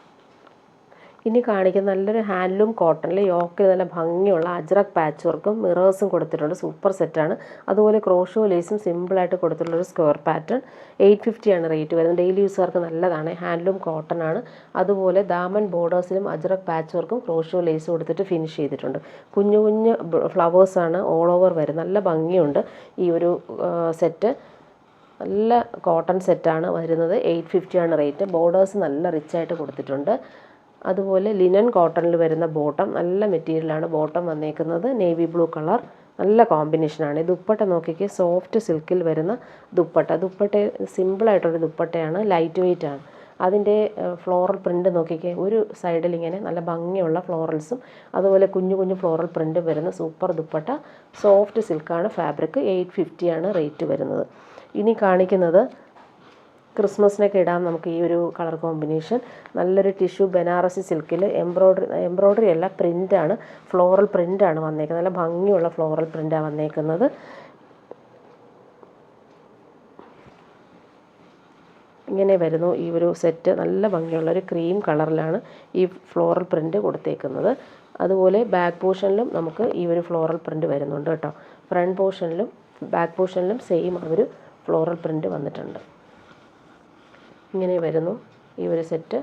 ഇനി കാണിക്കുന്ന നല്ലൊരു ഹാൻഡ്ലൂം കോട്ടണിൽ യോക്കിൽ നല്ല ഭംഗിയുള്ള അജ്രക് പാച്ച് വർക്കും മിറേഴ്സും കൊടുത്തിട്ടുണ്ട്. സൂപ്പർ സെറ്റാണ്. അതുപോലെ ക്രോഷോ ലേസും സിമ്പിളായിട്ട് കൊടുത്തിട്ടുള്ളൊരു സ്ക്വയർ പാറ്റേൺ. 850 ആണ് റേറ്റ് വരുന്നത്. ഡെയിലി യൂസുകാർക്ക് നല്ലതാണ്. ഹാൻഡ്ലൂം കോട്ടൺ ആണ്. അതുപോലെ ദാമൻ ബോർഡേഴ്സിലും അജ്രക് പാച്ച് വർക്കും ക്രോഷോ ലേസ് കൊടുത്തിട്ട് ഫിനിഷ് ചെയ്തിട്ടുണ്ട്. കുഞ്ഞു കുഞ്ഞു ഫ്ലവേഴ്സാണ് ഓൾ ഓവർ വരുന്നത്. നല്ല ഭംഗിയുണ്ട് ഈ ഒരു സെറ്റ്. നല്ല കോട്ടൺ സെറ്റാണ് വരുന്നത്. 850 ആണ് റേറ്റ്. ബോർഡേഴ്സ് നല്ല റിച്ചായിട്ട് കൊടുത്തിട്ടുണ്ട്. അതുപോലെ ലിനൻ കോട്ടണിൽ വരുന്ന ബോട്ടം. നല്ല മെറ്റീരിയലാണ് ബോട്ടം വന്നേക്കുന്നത്. Navy blue colour. നല്ല കോമ്പിനേഷനാണ്. ദുപ്പട്ട നോക്കിക്ക്, സോഫ്റ്റ് സിൽക്കിൽ വരുന്ന ദുപ്പട്ട. ദുപ്പട്ട സിമ്പിളായിട്ടൊരു ദുപ്പട്ടയാണ്. ലൈറ്റ് വെയ്റ്റ് ആണ്. അതിൻ്റെ ഫ്ലോറൽ പ്രിൻറ്റ് നോക്കിക്ക്, ഒരു സൈഡിൽ ഇങ്ങനെ നല്ല ഭംഗിയുള്ള ഫ്ലോറൽസും അതുപോലെ കുഞ്ഞു കുഞ്ഞു ഫ്ലോറൽ പ്രിൻറ്റും വരുന്ന സൂപ്പർ ദുപ്പട്ട. സോഫ്റ്റ് സിൽക്കാണ് ഫാബ്രിക്. 850 ആണ് റേറ്റ് വരുന്നത്. ഇനി കാണിക്കുന്നത് ക്രിസ്മസിനൊക്കെ ഇടാം നമുക്ക് ഈ ഒരു കളർ കോമ്പിനേഷൻ. നല്ലൊരു ടിഷ്യൂ ബനാറസി സിൽക്കിൽ എംബ്രോയ്ഡറി അല്ല, പ്രിൻ്റാണ്. ഫ്ലോറൽ പ്രിൻ്റാണ് വന്നേക്കുന്നത്. നല്ല ഭംഗിയുള്ള ഫ്ലോറൽ പ്രിൻ്റാണ് വന്നേക്കുന്നത്. ഇങ്ങനെ വരുന്നു ഈ ഒരു സെറ്റ്. നല്ല ഭംഗിയുള്ളൊരു ക്രീം കളറിലാണ് ഈ ഫ്ലോറൽ പ്രിൻ്റ് കൊടുത്തേക്കുന്നത്. അതുപോലെ ബാക്ക് പോർഷനിലും നമുക്ക് ഈ ഒരു ഫ്ലോറൽ പ്രിൻ്റ് വരുന്നുണ്ട് കേട്ടോ. ഫ്രണ്ട് പോർഷനിലും ബാക്ക് പോർഷനിലും സെയിം ആ ഒരു ഫ്ലോറൽ പ്രിൻ്റ് വന്നിട്ടുണ്ട്. ഇങ്ങനെ വരുന്നു ഈ ഒരു സെറ്റ്.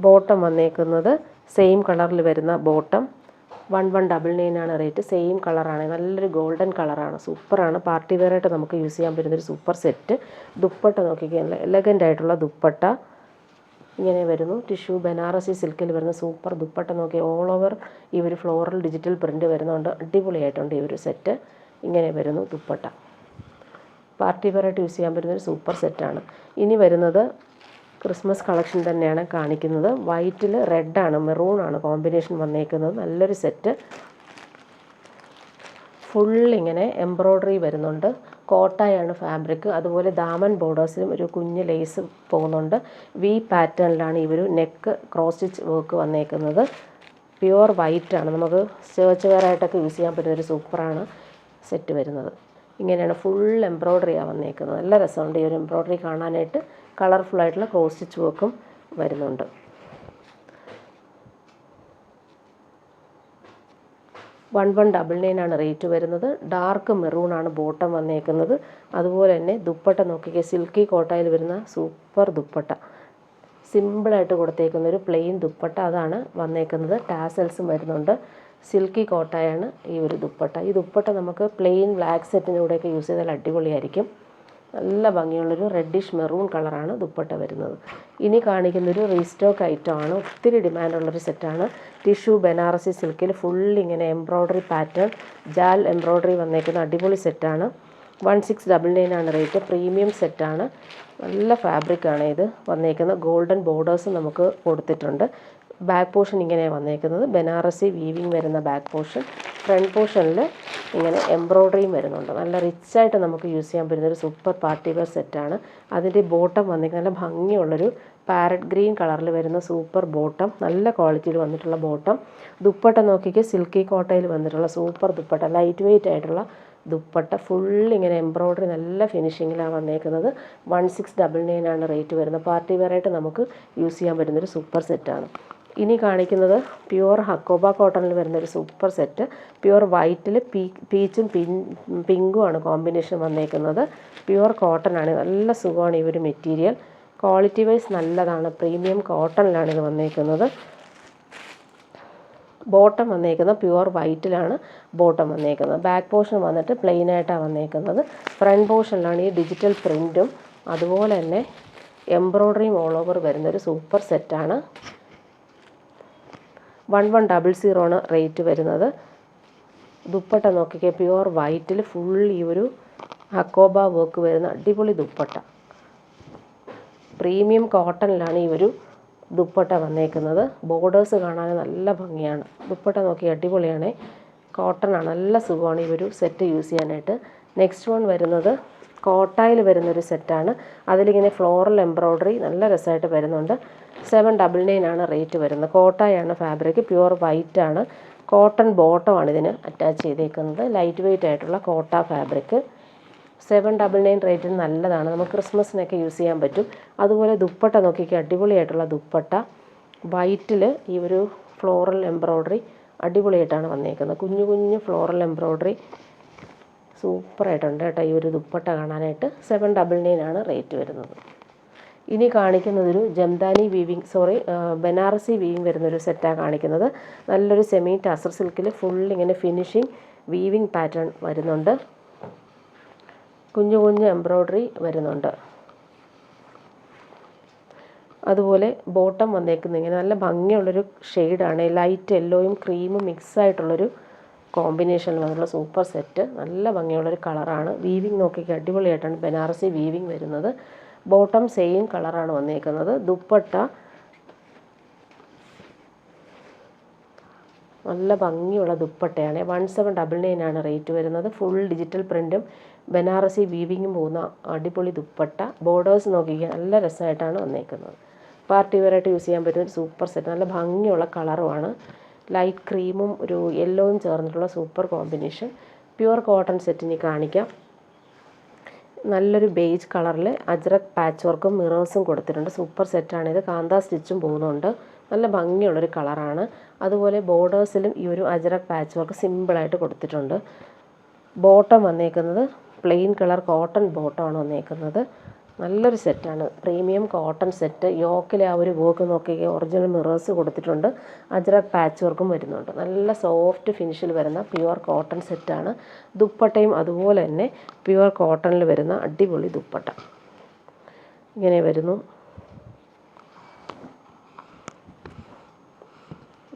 ബോട്ടം വന്നേക്കുന്നത് സെയിം കളറിൽ വരുന്ന ബോട്ടം. 1199 ആണ് റേറ്റ്. സെയിം കളറാണ്, നല്ലൊരു ഗോൾഡൻ കളറാണ്, സൂപ്പറാണ്. പാർട്ടി വെയറായിട്ട് നമുക്ക് യൂസ് ചെയ്യാൻ പറ്റുന്നൊരു സൂപ്പർ സെറ്റ്. ദുപ്പട്ട നോക്കിക്കുക, നല്ല എലഗൻ്റ് ആയിട്ടുള്ള ദുപ്പട്ട ഇങ്ങനെ വരുന്നു. ടിഷ്യൂ ബനാറസി സിൽക്കിൽ വരുന്ന സൂപ്പർ ദുപ്പട്ട നോക്കി, ഓൾ ഓവർ ഈ ഒരു ഫ്ലോറൽ ഡിജിറ്റൽ പ്രിൻറ്റ് വരുന്നുണ്ട്. അടിപൊളിയായിട്ടുണ്ട് ഈ ഒരു സെറ്റ്. ഇങ്ങനെ വരുന്നു ദുപ്പട്ട. പാർട്ടി വെയറായിട്ട് യൂസ് ചെയ്യാൻ പറ്റുന്നൊരു സൂപ്പർ സെറ്റാണ്. ഇനി വരുന്നത് ക്രിസ്മസ് കളക്ഷൻ തന്നെയാണ് കാണിക്കുന്നത്. വൈറ്റിൽ റെഡാണ്, മെറൂണാണ് കോമ്പിനേഷൻ വന്നേക്കുന്നത്. നല്ലൊരു സെറ്റ്. ഫുൾ ഇങ്ങനെ എംബ്രോയ്ഡറി വരുന്നുണ്ട്. കോട്ടായാണ് ഫാബ്രിക്. അതുപോലെ ദാമൻ ബോർഡേഴ്സിലും ഒരു കുഞ്ഞ് ലേസ് പോകുന്നുണ്ട്. വി പാറ്റേണിലാണ് ഈ ഒരു നെക്ക് ക്രോസ് സ്റ്റിച്ച് വർക്ക് വന്നേക്കുന്നത്. പ്യുവർ വൈറ്റാണ്, നമുക്ക് ചേർച്ച് വെയറായിട്ടൊക്കെ യൂസ് ചെയ്യാൻ പറ്റുന്നൊരു സൂപ്പറാണ് സെറ്റ് വരുന്നത്. ഇങ്ങനെയാണ് ഫുൾ എംബ്രോയ്ഡറിയാണ് വന്നേക്കുന്നത്. നല്ല രസമുണ്ട് ഈ ഒരു എംബ്രോയ്ഡറി കാണാനായിട്ട്. കളർഫുള്ളായിട്ടുള്ള ക്രോസ് സ്റ്റിച്ച് വർക്കും വരുന്നുണ്ട്. 1199 ആണ് റേറ്റ് വരുന്നത്. ഡാർക്ക് മെറൂണാണ് ബോട്ടം വന്നേക്കുന്നത്. അതുപോലെ തന്നെ ദുപ്പട്ട നോക്കിക്കുക, സിൽക്കി കോട്ടയിൽ വരുന്ന സൂപ്പർ ദുപ്പട്ട. സിമ്പിളായിട്ട് കൊടുത്തേക്കുന്ന ഒരു പ്ലെയിൻ ദുപ്പട്ട അതാണ് വന്നേക്കുന്നത്. ടാസൽസും വരുന്നുണ്ട്. സിൽക്കി കോട്ടയാണ് ഈ ഒരു ദുപ്പട്ട. ഈ ദുപ്പട്ട നമുക്ക് പ്ലെയിൻ ബ്ലാക്ക് സെറ്റിൻ്റെ കൂടെയൊക്കെ യൂസ് ചെയ്താൽ അടിപൊളിയായിരിക്കും. നല്ല ഭംഗിയുള്ളൊരു റെഡിഷ് മെറൂൺ കളറാണ് ദുപ്പട്ട വരുന്നത്. ഇനി കാണിക്കുന്നൊരു റീസ്റ്റോക്ക് ഐറ്റമാണ്. ഒത്തിരി ഡിമാൻഡുള്ളൊരു സെറ്റാണ്. ടിഷ്യൂ ബനാറസി സിൽക്കിൽ ഫുൾ ഇങ്ങനെ എംബ്രോയ്ഡറി പാറ്റേൺ, ജാൽ എംബ്രോയ്ഡറി വന്നേക്കുന്ന അടിപൊളി സെറ്റാണ്. 1699 ആണ് റേറ്റ്. പ്രീമിയം സെറ്റാണ്. നല്ല ഫാബ്രിക്കാണ് ഇത് വന്നേക്കുന്നത്. ഗോൾഡൻ ബോർഡേഴ്സ് നമുക്ക് കൊടുത്തിട്ടുണ്ട്. ബാക്ക് പോർഷൻ ഇങ്ങനെയാണ് വന്നേക്കുന്നത്. ബനാറസി വീവിങ് വരുന്ന ബാക്ക് പോർഷൻ. ഫ്രണ്ട് പോർഷനിൽ ഇങ്ങനെ എംബ്രോയ്ഡറിയും വരുന്നുണ്ട്. നല്ല റിച്ചായിട്ട് നമുക്ക് യൂസ് ചെയ്യാൻ പറ്റുന്നൊരു സൂപ്പർ പാർട്ടി വെയർ സെറ്റാണ്. അതിൻ്റെ ബോട്ടം വന്നിരിക്കുന്നത് നല്ല ഭംഗിയുള്ളൊരു പാരറ്റ് ഗ്രീൻ കളറിൽ വരുന്ന സൂപ്പർ ബോട്ടം. നല്ല ക്വാളിറ്റിയിൽ വന്നിട്ടുള്ള ബോട്ടം. ദുപ്പട്ട നോക്കിക്ക്, സിൽക്കി കോട്ടയിൽ വന്നിട്ടുള്ള സൂപ്പർ ദുപ്പട്ട. ലൈറ്റ് വെയ്റ്റ് ആയിട്ടുള്ള ദുപ്പട്ട. ഫുൾ ഇങ്ങനെ എംബ്രോയ്ഡറി നല്ല ഫിനിഷിങ്ങിലാണ് വന്നേക്കുന്നത്. 1699 ആണ് റേറ്റ് വരുന്നത്. പാർട്ടി വെയറായിട്ട് നമുക്ക് യൂസ് ചെയ്യാൻ പറ്റുന്നൊരു സൂപ്പർ സെറ്റാണ്. ഇനി കാണിക്കുന്നത് പ്യുവർ ഹക്കോബ കോട്ടണിൽ വരുന്നൊരു സൂപ്പർ സെറ്റ്. പ്യുവർ വൈറ്റിൽ പീച്ചും പിങ്കുമാണ് കോമ്പിനേഷൻ വന്നേക്കുന്നത്. പ്യുവർ കോട്ടൺ ആണ്. നല്ല സുഖമാണ് ഈ ഒരു മെറ്റീരിയൽ. ക്വാളിറ്റി വൈസ് നല്ലതാണ്. പ്രീമിയം കോട്ടണിലാണ് ഇത് വന്നേക്കുന്നത്. ബോട്ടം വന്നേക്കുന്നത് പ്യുവർ വൈറ്റിലാണ് ബോട്ടം വന്നേക്കുന്നത്. ബാക്ക് പോർഷൻ വന്നിട്ട് പ്ലെയിൻ ആയിട്ടാണ് വന്നേക്കുന്നത്. ഫ്രണ്ട് പോർഷനിലാണ് ഈ ഡിജിറ്റൽ പ്രിൻറ്റും അതുപോലെ തന്നെ എംബ്രോയ്ഡറിയും ഓൾ ഓവർ വരുന്നൊരു സൂപ്പർ സെറ്റാണ്. 1100 ആണ് റേറ്റ് വരുന്നത്. ദുപ്പട്ട നോക്കിക്കുക, പ്യുവർ വൈറ്റിൽ ഫുൾ ഈ ഒരു ഹക്കോബ വർക്ക് വരുന്ന അടിപൊളി ദുപ്പട്ട. പ്രീമിയം കോട്ടണിലാണ് ഈ ഒരു ദുപ്പട്ട വന്നേക്കുന്നത്. ബോർഡേഴ്സ് കാണാൻ നല്ല ഭംഗിയാണ്. ദുപ്പട്ട നോക്കി അടിപൊളിയാണ്. കോട്ടണാണ്. നല്ല സുഖമാണ് ഈ ഒരു സെറ്റ് യൂസ് ചെയ്യാനായിട്ട്. നെക്സ്റ്റ് വൺ വരുന്നത് കോട്ടായിൽ വരുന്നൊരു സെറ്റാണ്. അതിലിങ്ങനെ ഫ്ലോറൽ എംബ്രോയ്ഡറി നല്ല രസമായിട്ട് വരുന്നുണ്ട്. 799 ആണ് റേറ്റ് വരുന്നത്. കോട്ടായാണ് ഫാബ്രിക്. പ്യുവർ വൈറ്റ് ആണ്. കോട്ടൺ ബോട്ടമാണ് ഇതിന് അറ്റാച്ച് ചെയ്തേക്കുന്നത്. ലൈറ്റ് വെയ്റ്റ് ആയിട്ടുള്ള കോട്ട ഫാബ്രിക്. 799 റേറ്റിന് നല്ലതാണ്. നമുക്ക് ക്രിസ്മസിനൊക്കെ യൂസ് ചെയ്യാൻ പറ്റും. അതുപോലെ ദുപ്പട്ട നോക്കിക്കുക, അടിപൊളിയായിട്ടുള്ള ദുപ്പട്ട. വൈറ്റിൽ ഈ ഒരു ഫ്ലോറൽ എംബ്രോയ്ഡറി അടിപൊളിയായിട്ടാണ് വന്നേക്കുന്നത്. കുഞ്ഞു കുഞ്ഞു ഫ്ലോറൽ എംബ്രോയ്ഡറി സൂപ്പറായിട്ടുണ്ട് കേട്ടോ ഈ ഒരു ദുപ്പട്ട കാണാനായിട്ട്. 799 ആണ് റേറ്റ് വരുന്നത്. ഇനി കാണിക്കുന്നതൊരു ജംദാനി ബനാറസി വീവിങ് വരുന്നൊരു സെറ്റാണ് കാണിക്കുന്നത്. നല്ലൊരു സെമി ടസർ സിൽക്കിൽ ഫുൾ ഇങ്ങനെ ഫിനിഷിങ് വീവിങ് പാറ്റേൺ വരുന്നുണ്ട്. കുഞ്ഞു കുഞ്ഞു എംബ്രോയ്ഡറി വരുന്നുണ്ട്. അതുപോലെ ബോട്ടം വന്നേക്കുന്നത് ഇങ്ങനെ നല്ല ഭംഗിയുള്ളൊരു ഷെയ്ഡാണ്. ലൈറ്റ് യെല്ലോയും ക്രീമും മിക്സ് ആയിട്ടുള്ളൊരു കോമ്പിനേഷനിൽ വന്നുള്ള സൂപ്പർ സെറ്റ്. നല്ല ഭംഗിയുള്ളൊരു കളറാണ്. വീവിങ് നോക്കിക്കുക, അടിപൊളിയായിട്ടാണ് ബനാറസി വീവിങ് വരുന്നത്. ബോട്ടം സെയിം കളറാണ് വന്നേക്കുന്നത്. ദുപ്പട്ട നല്ല ഭംഗിയുള്ള ദുപ്പട്ടയാണ്. 1799 ആണ് റേറ്റ് വരുന്നത്. ഫുൾ ഡിജിറ്റൽ പ്രിൻറ്റും ബനാറസി വീവിങ്ങും പോകുന്ന അടിപൊളി ദുപ്പട്ട. ബോർഡേഴ്സ് നോക്കിക്കുക, നല്ല രസമായിട്ടാണ് വന്നേക്കുന്നത്. പാർട്ടി വെയറായിട്ട് യൂസ് ചെയ്യാൻ പറ്റുന്ന സൂപ്പർ സെറ്റ്. നല്ല ഭംഗിയുള്ള കളറുമാണ്. ലൈറ്റ് ക്രീമും ഒരു യെല്ലോയും ചേർന്നിട്ടുള്ള സൂപ്പർ കോമ്പിനേഷൻ. പ്യുവർ കോട്ടൺ സെറ്റിന് കാണിക്കാം. നല്ലൊരു ബേജ് കളറിൽ അജ്രക് പാച്ച് വർക്കും മിറേഴ്സും കൊടുത്തിട്ടുണ്ട്. സൂപ്പർ സെറ്റാണിത്. കാന്ത സ്റ്റിച്ചും പോകുന്നുണ്ട്. നല്ല ഭംഗിയുള്ളൊരു കളറാണ്. അതുപോലെ ബോർഡേഴ്സിലും ഈ ഒരു അജ്രക് പാച്ച് വർക്ക് സിമ്പിളായിട്ട് കൊടുത്തിട്ടുണ്ട്. ബോട്ടം വന്നേക്കുന്നത് പ്ലെയിൻ കളർ കോട്ടൺ ബോട്ടമാണ് വന്നേക്കുന്നത്. നല്ലൊരു സെറ്റാണ്, പ്രീമിയം കോട്ടൺ സെറ്റ്. യോക്കിലെ ആ ഒരു വർക്ക് നോക്കിയ ഒറിജിനൽ മിറേഴ്സ് കൊടുത്തിട്ടുണ്ട്, അജ്രക് പാച്ച് വർക്കും വരുന്നുണ്ട്. നല്ല സോഫ്റ്റ് ഫിനിഷിൽ വരുന്ന പ്യുവർ കോട്ടൺ സെറ്റാണ്. ദുപ്പട്ടയും അതുപോലെ തന്നെ പ്യുവർ കോട്ടണിൽ വരുന്ന അടിപൊളി ദുപ്പട്ട ഇങ്ങനെ വരുന്നു.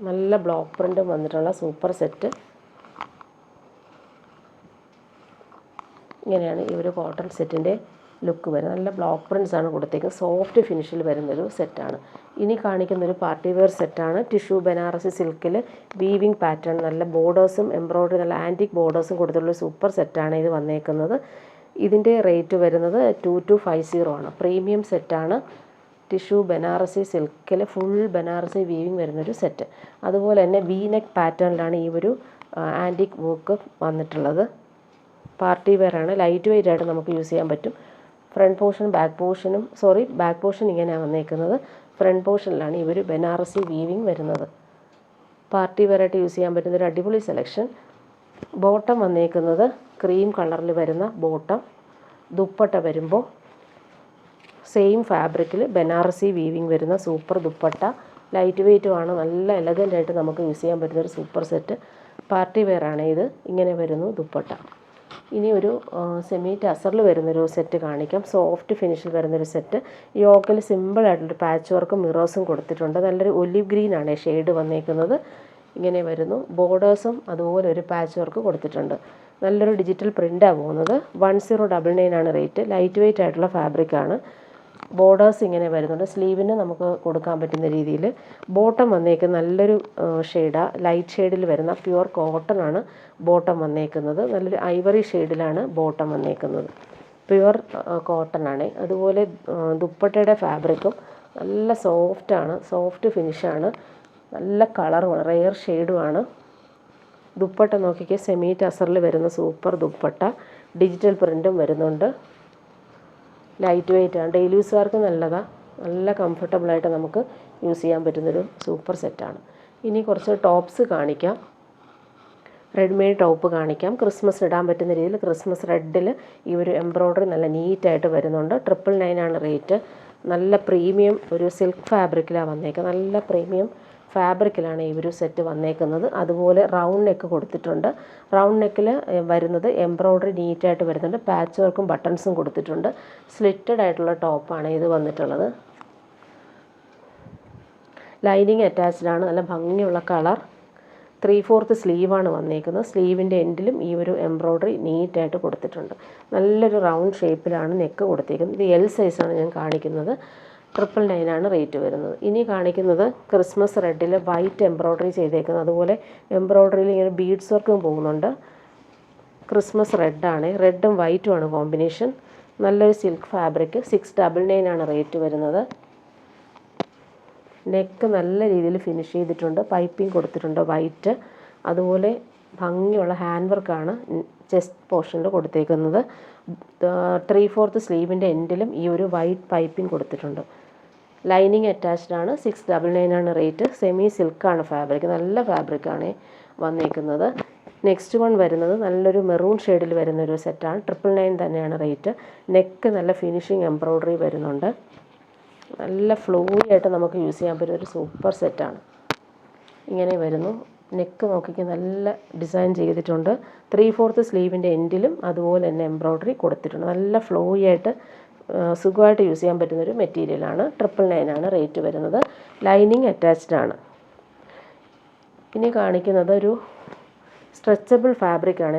നല്ല ബ്ലോക്ക് പ്രിൻറ്റും വന്നിട്ടുള്ള സൂപ്പർ സെറ്റ്. ഇങ്ങനെയാണ് ഈ ഒരു കോട്ടൺ സെറ്റിൻ്റെ ലുക്ക് വരുന്നത്. നല്ല ബ്ലോക്ക് പ്രിൻറ്റ്സ് ആണ് കൊടുത്തേക്കുന്നത്, സോഫ്റ്റ് ഫിനിഷിൽ വരുന്നൊരു സെറ്റാണ്. ഇനി കാണിക്കുന്നൊരു പാർട്ടി വെയർ സെറ്റാണ്. ടിഷ്യൂ ബനാറസി സിൽക്കിൽ വീവിങ് പാറ്റേൺ, നല്ല ബോർഡേഴ്സും എംബ്രോയ്ഡറി നല്ല ആൻറ്റിക് ബോർഡേഴ്സും കൊടുത്തുള്ള സൂപ്പർ സെറ്റാണ് ഇത് വന്നേക്കുന്നത്. ഇതിൻ്റെ റേറ്റ് വരുന്നത് 2250 ആണ്. പ്രീമിയം സെറ്റാണ്. ടിഷ്യൂ ബനാറസി സിൽക്കിൽ ഫുൾ ബനാറസി വീവിങ് വരുന്നൊരു സെറ്റ്. അതുപോലെ തന്നെ വി നെക്ക് പാറ്റേണിലാണ് ഈ ഒരു ആൻറ്റിക് വർക്ക് വന്നിട്ടുള്ളത്. പാർട്ടി വെയറാണ്, ലൈറ്റ് വെയ്റ്റ് ആയിട്ട് നമുക്ക് യൂസ് ചെയ്യാൻ പറ്റും. ഫ്രണ്ട് പോർഷൻ ബാക്ക് പോർഷൻ ഇങ്ങനെയാണ് വന്നേക്കുന്നത്. ഫ്രണ്ട് പോർഷനിലാണ് ഈ ഒരു ബനാറസി വീവിങ് വരുന്നത്. പാർട്ടി വെയറായിട്ട് യൂസ് ചെയ്യാൻ പറ്റുന്നൊരു അടിപൊളി സെലക്ഷൻ. ബോട്ടം വന്നേക്കുന്നത് ക്രീം കളറിൽ വരുന്ന ബോട്ടം. ദുപ്പട്ട വരുമ്പോൾ സെയിം ഫാബ്രിക്കിൽ ബനാറസി വീവിങ് വരുന്ന സൂപ്പർ ദുപ്പട്ട. ലൈറ്റ് വെയ്റ്റുമാണ്, നല്ല എലഗൻ്റായിട്ട് നമുക്ക് യൂസ് ചെയ്യാൻ പറ്റുന്നൊരു സൂപ്പർ സെറ്റ്. പാർട്ടി വെയറാണ് ഇത്. ഇങ്ങനെ വരുന്നു ദുപ്പട്ട. ഇനി ഒരു സെമി ടസറിൽ വരുന്നൊരു സെറ്റ് കാണിക്കാം. സോഫ്റ്റ് ഫിനിഷിൽ വരുന്നൊരു സെറ്റ്. യോക്കിൽ സിമ്പിളായിട്ടുള്ളൊരു പാച്ച് വർക്കും മിറേഴ്സും കൊടുത്തിട്ടുണ്ട്. നല്ലൊരു ഒലിവ് ഗ്രീനാണ് ഷെയ്ഡ് വന്നേക്കുന്നത്. ഇങ്ങനെ വരുന്നു. ബോർഡേഴ്സും അതുപോലെ ഒരു പാച്ച് വർക്ക് കൊടുത്തിട്ടുണ്ട്. നല്ലൊരു ഡിജിറ്റൽ പ്രിൻ്റാണ് പോകുന്നത്. 1099 ആണ് റേറ്റ്. ലൈറ്റ് വെയ്റ്റ് ആയിട്ടുള്ള ഫാബ്രിക്കാണ്. ബോർഡേഴ്സ് ഇങ്ങനെ വരുന്നുണ്ട്. സ്ലീവിന് നമുക്ക് കൊടുക്കാൻ പറ്റുന്ന രീതിയിൽ. ബോട്ടം വന്നേക്കുന്നത് നല്ലൊരു ഷെയ്ഡാണ്, ലൈറ്റ് ഷെയ്ഡിൽ വരുന്ന പ്യുവർ കോട്ടൺ ആണ് ബോട്ടം വന്നേക്കുന്നത്. നല്ലൊരു ഐവറി ഷെയ്ഡിലാണ് ബോട്ടം വന്നേക്കുന്നത്. പ്യുവർ കോട്ടൺ ആണ്. അതുപോലെ ദുപ്പട്ടയുടെ ഫാബ്രിക്കും നല്ല സോഫ്റ്റാണ്, സോഫ്റ്റ് ഫിനിഷാണ്. നല്ല കളറുമാണ്, റെയർ ഷെയ്ഡുമാണ്. ദുപ്പട്ട നോക്കിക്കുക, സെമി ടസറിൽ വരുന്ന സൂപ്പർ ദുപ്പട്ട. ഡിജിറ്റൽ പ്രിൻറ്റും വരുന്നുണ്ട്. ലൈറ്റ് വെയ്റ്റ് ആണ്, ഡെയിലി യൂസുകാർക്ക് നല്ലതാണ്. നല്ല കംഫർട്ടബിളായിട്ട് നമുക്ക് യൂസ് ചെയ്യാൻ പറ്റുന്നൊരു സൂപ്പർ സെറ്റാണ്. ഇനി കുറച്ച് ടോപ്സ് കാണിക്കാം. റെഡിമെയ്ഡ് ടോപ്പ് കാണിക്കാം. ക്രിസ്മസ് ഇടാൻ പറ്റുന്ന രീതിയിൽ ക്രിസ്മസ് റെഡിൽ ഈ ഒരു എംബ്രോയ്ഡറി നല്ല നീറ്റായിട്ട് വരുന്നുണ്ട്. 999 ആണ് റേറ്റ്. നല്ല പ്രീമിയം ഒരു സിൽക്ക് ഫാബ്രിക്കിലാണ് വന്നേക്കുന്നത്. നല്ല പ്രീമിയം ഫാബ്രിക്കിലാണ് ഈ ഒരു സെറ്റ് വന്നേക്കുന്നത്. അതുപോലെ റൗണ്ട് നെക്ക് കൊടുത്തിട്ടുണ്ട്. റൗണ്ട് നെക്കിൽ വരുന്നത് എംബ്രോയ്ഡറി നീറ്റായിട്ട് വരുന്നുണ്ട്. പാച്ച് വർക്കും ബട്ടൺസും കൊടുത്തിട്ടുണ്ട്. സ്ലിറ്റഡ് ആയിട്ടുള്ള ടോപ്പാണ് ഇത് വന്നിട്ടുള്ളത്. ലൈനിങ് അറ്റാച്ച്ഡ് ആണ്. നല്ല ഭംഗിയുള്ള കളർ. 3/4 സ്ലീവാണ് വന്നേക്കുന്നത്. സ്ലീവിൻ്റെ എൻഡിലും ഈ ഒരു എംബ്രോയ്ഡറി നീറ്റായിട്ട് കൊടുത്തിട്ടുണ്ട്. നല്ലൊരു റൗണ്ട് ഷേപ്പിലാണ് നെക്ക് കൊടുത്തേക്കുന്നത്. ഇത് എൽ സൈസാണ് ഞാൻ കാണിക്കുന്നത്. 999 ആണ് റേറ്റ് വരുന്നത്. ഇനി കാണിക്കുന്നത് ക്രിസ്മസ് റെഡിൽ വൈറ്റ് എംബ്രോയ്ഡറി ചെയ്തേക്കുന്നത്. അതുപോലെ എംബ്രോയ്ഡറിയിൽ ഇങ്ങനെ ബീഡ്സ് വർക്കും പോകുന്നുണ്ട്. ക്രിസ്മസ് റെഡാണ്, റെഡും വൈറ്റുമാണ് കോമ്പിനേഷൻ. നല്ലൊരു സിൽക്ക് ഫാബ്രിക്. 699 ആണ് റേറ്റ് വരുന്നത്. നെക്ക് നല്ല രീതിയിൽ ഫിനിഷ് ചെയ്തിട്ടുണ്ട്. പൈപ്പിംഗ് കൊടുത്തിട്ടുണ്ട് വൈറ്റ്. അതുപോലെ ഭംഗിയുള്ള ഹാൻഡ് വർക്കാണ് ചെസ്റ്റ് പോർഷനിൽ കൊടുത്തേക്കുന്നത്. 3/4 സ്ലീവിൻ്റെ എൻഡിലും ഈ ഒരു വൈറ്റ് പൈപ്പിംഗ് കൊടുത്തിട്ടുണ്ട്. ലൈനിങ് അറ്റാച്ച്ഡ് ആണ്. 699 ആണ് റേറ്റ്. സെമി സിൽക്കാണ് ഫാബ്രിക്, നല്ല ഫാബ്രിക്കാണ് വന്നേക്കുന്നത്. നെക്സ്റ്റ് വൺ വരുന്നത് നല്ലൊരു മെറൂൺ ഷെയ്ഡിൽ വരുന്നൊരു സെറ്റാണ്. 999 തന്നെയാണ് റേറ്റ്. നെക്ക് നല്ല ഫിനിഷിങ് എംബ്രോയ്ഡറി വരുന്നുണ്ട്. നല്ല ഫ്ലോയി ആയിട്ട് നമുക്ക് യൂസ് ചെയ്യാൻ പറ്റുന്ന ഒരു സൂപ്പർ സെറ്റാണ്. ഇങ്ങനെ വരുന്നു. നെക്ക് നോക്കിക്ക് നല്ല ഡിസൈൻ ചെയ്തിട്ടുണ്ട്. 3/4 സ്ലീവിൻ്റെ എൻഡിലും അതുപോലെ തന്നെ എംബ്രോയ്ഡറി കൊടുത്തിട്ടുണ്ട്. നല്ല ഫ്ലോയി ആയിട്ട് സുഖമായിട്ട് യൂസ് ചെയ്യാൻ പറ്റുന്നൊരു മെറ്റീരിയലാണ്. 999 ആണ് റേറ്റ് വരുന്നത്. ലൈനിങ് അറ്റാച്ച്ഡ് ആണ്. ഇനി കാണിക്കുന്നത് ഒരു സ്ട്രെച്ചബിൾ ഫാബ്രിക്കാണ്.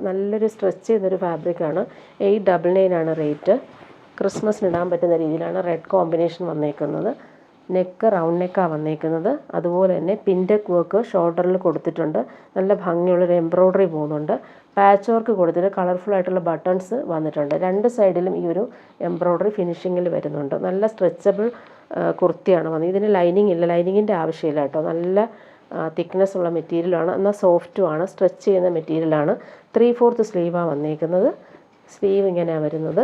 നല്ലൊരു സ്ട്രെച്ച് ചെയ്യുന്നൊരു ഫാബ്രിക്കാണ്. 899 ആണ് റേറ്റ്. ക്രിസ്മസിന് ഇടാൻ പറ്റുന്ന രീതിയിലാണ് റെഡ് കോമ്പിനേഷൻ വന്നേക്കുന്നത്. നെക്ക് റൗണ്ട് നെക്കാണ് വന്നേക്കുന്നത്. അതുപോലെ തന്നെ പിൻടെക് വർക്ക് ഷോൾഡറിൽ കൊടുത്തിട്ടുണ്ട്. നല്ല ഭംഗിയുള്ളൊരു എംബ്രോയ്ഡറി പോകുന്നുണ്ട്. പാച്ച് വർക്ക് കൊടുത്തിട്ട് കളർഫുൾ ആയിട്ടുള്ള ബട്ടൺസ് വന്നിട്ടുണ്ട്. രണ്ട് സൈഡിലും ഈ ഒരു എംബ്രോയ്ഡറി ഫിനിഷിങ്ങിൽ വരുന്നുണ്ട്. നല്ല സ്ട്രെച്ചബിൾ കുർത്തിയാണ് വന്നത്. ഇതിന് ലൈനിങ് ഇല്ല, ലൈനിങ്ങിൻ്റെ ആവശ്യമില്ല കേട്ടോ. നല്ല തിക്നെസ് ഉള്ള മെറ്റീരിയലാണ്, എന്നാൽ സോഫ്റ്റുമാണ്. സ്ട്രെച്ച് ചെയ്യുന്ന മെറ്റീരിയലാണ്. 3/4 സ്ലീവാണ് വന്നേക്കുന്നത്. സ്ലീവ് ഇങ്ങനെയാണ് വരുന്നത്.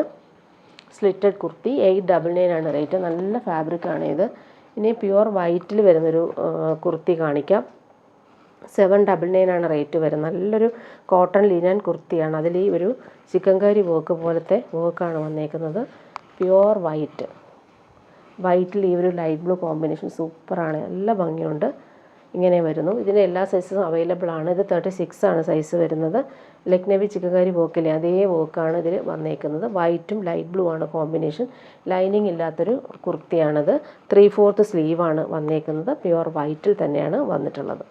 സ്ലിറ്റഡ് കുർത്തി. 899 ആണ് റേറ്റ്. നല്ല ഫാബ്രിക്കാണ് ഇത്. ഇനി പ്യുവർ വൈറ്റിൽ വരുന്നൊരു കുർത്തി കാണിക്കാം. 799 ആണ് റേറ്റ് വരുന്നത്. നല്ലൊരു കോട്ടൺ ലിനൻ കുർത്തിയാണ്. അതിൽ ഈ ഒരു ചിക്കൻകാരി വർക്ക് പോലത്തെ വർക്കാണ് വന്നേക്കുന്നത്. പ്യുവർ വൈറ്റിൽ ഈ ഒരു ലൈറ്റ് ബ്ലൂ കോമ്പിനേഷൻ സൂപ്പറാണ്, നല്ല ഭംഗിയുണ്ട്. ഇങ്ങനെ വരുന്നു. ഇതിൻ്റെ എല്ലാ സൈസും അവൈലബിൾ ആണ്. ഇത് 36 ആണ് സൈസ് വരുന്നത്. ലക്നവി ചിക്കൻകാരി വോക്കിലെ അതേ വോക്കാണ് ഇതിൽ വന്നേക്കുന്നത്. വൈറ്റും ലൈറ്റ് ബ്ലൂ ആണ് കോമ്പിനേഷൻ. ലൈനിങ് ഇല്ലാത്തൊരു കുർത്തിയാണിത്. 3/4 സ്ലീവാണ് വന്നേക്കുന്നത്. പ്യുവർ വൈറ്റിൽ തന്നെയാണ് വന്നിട്ടുള്ളത്.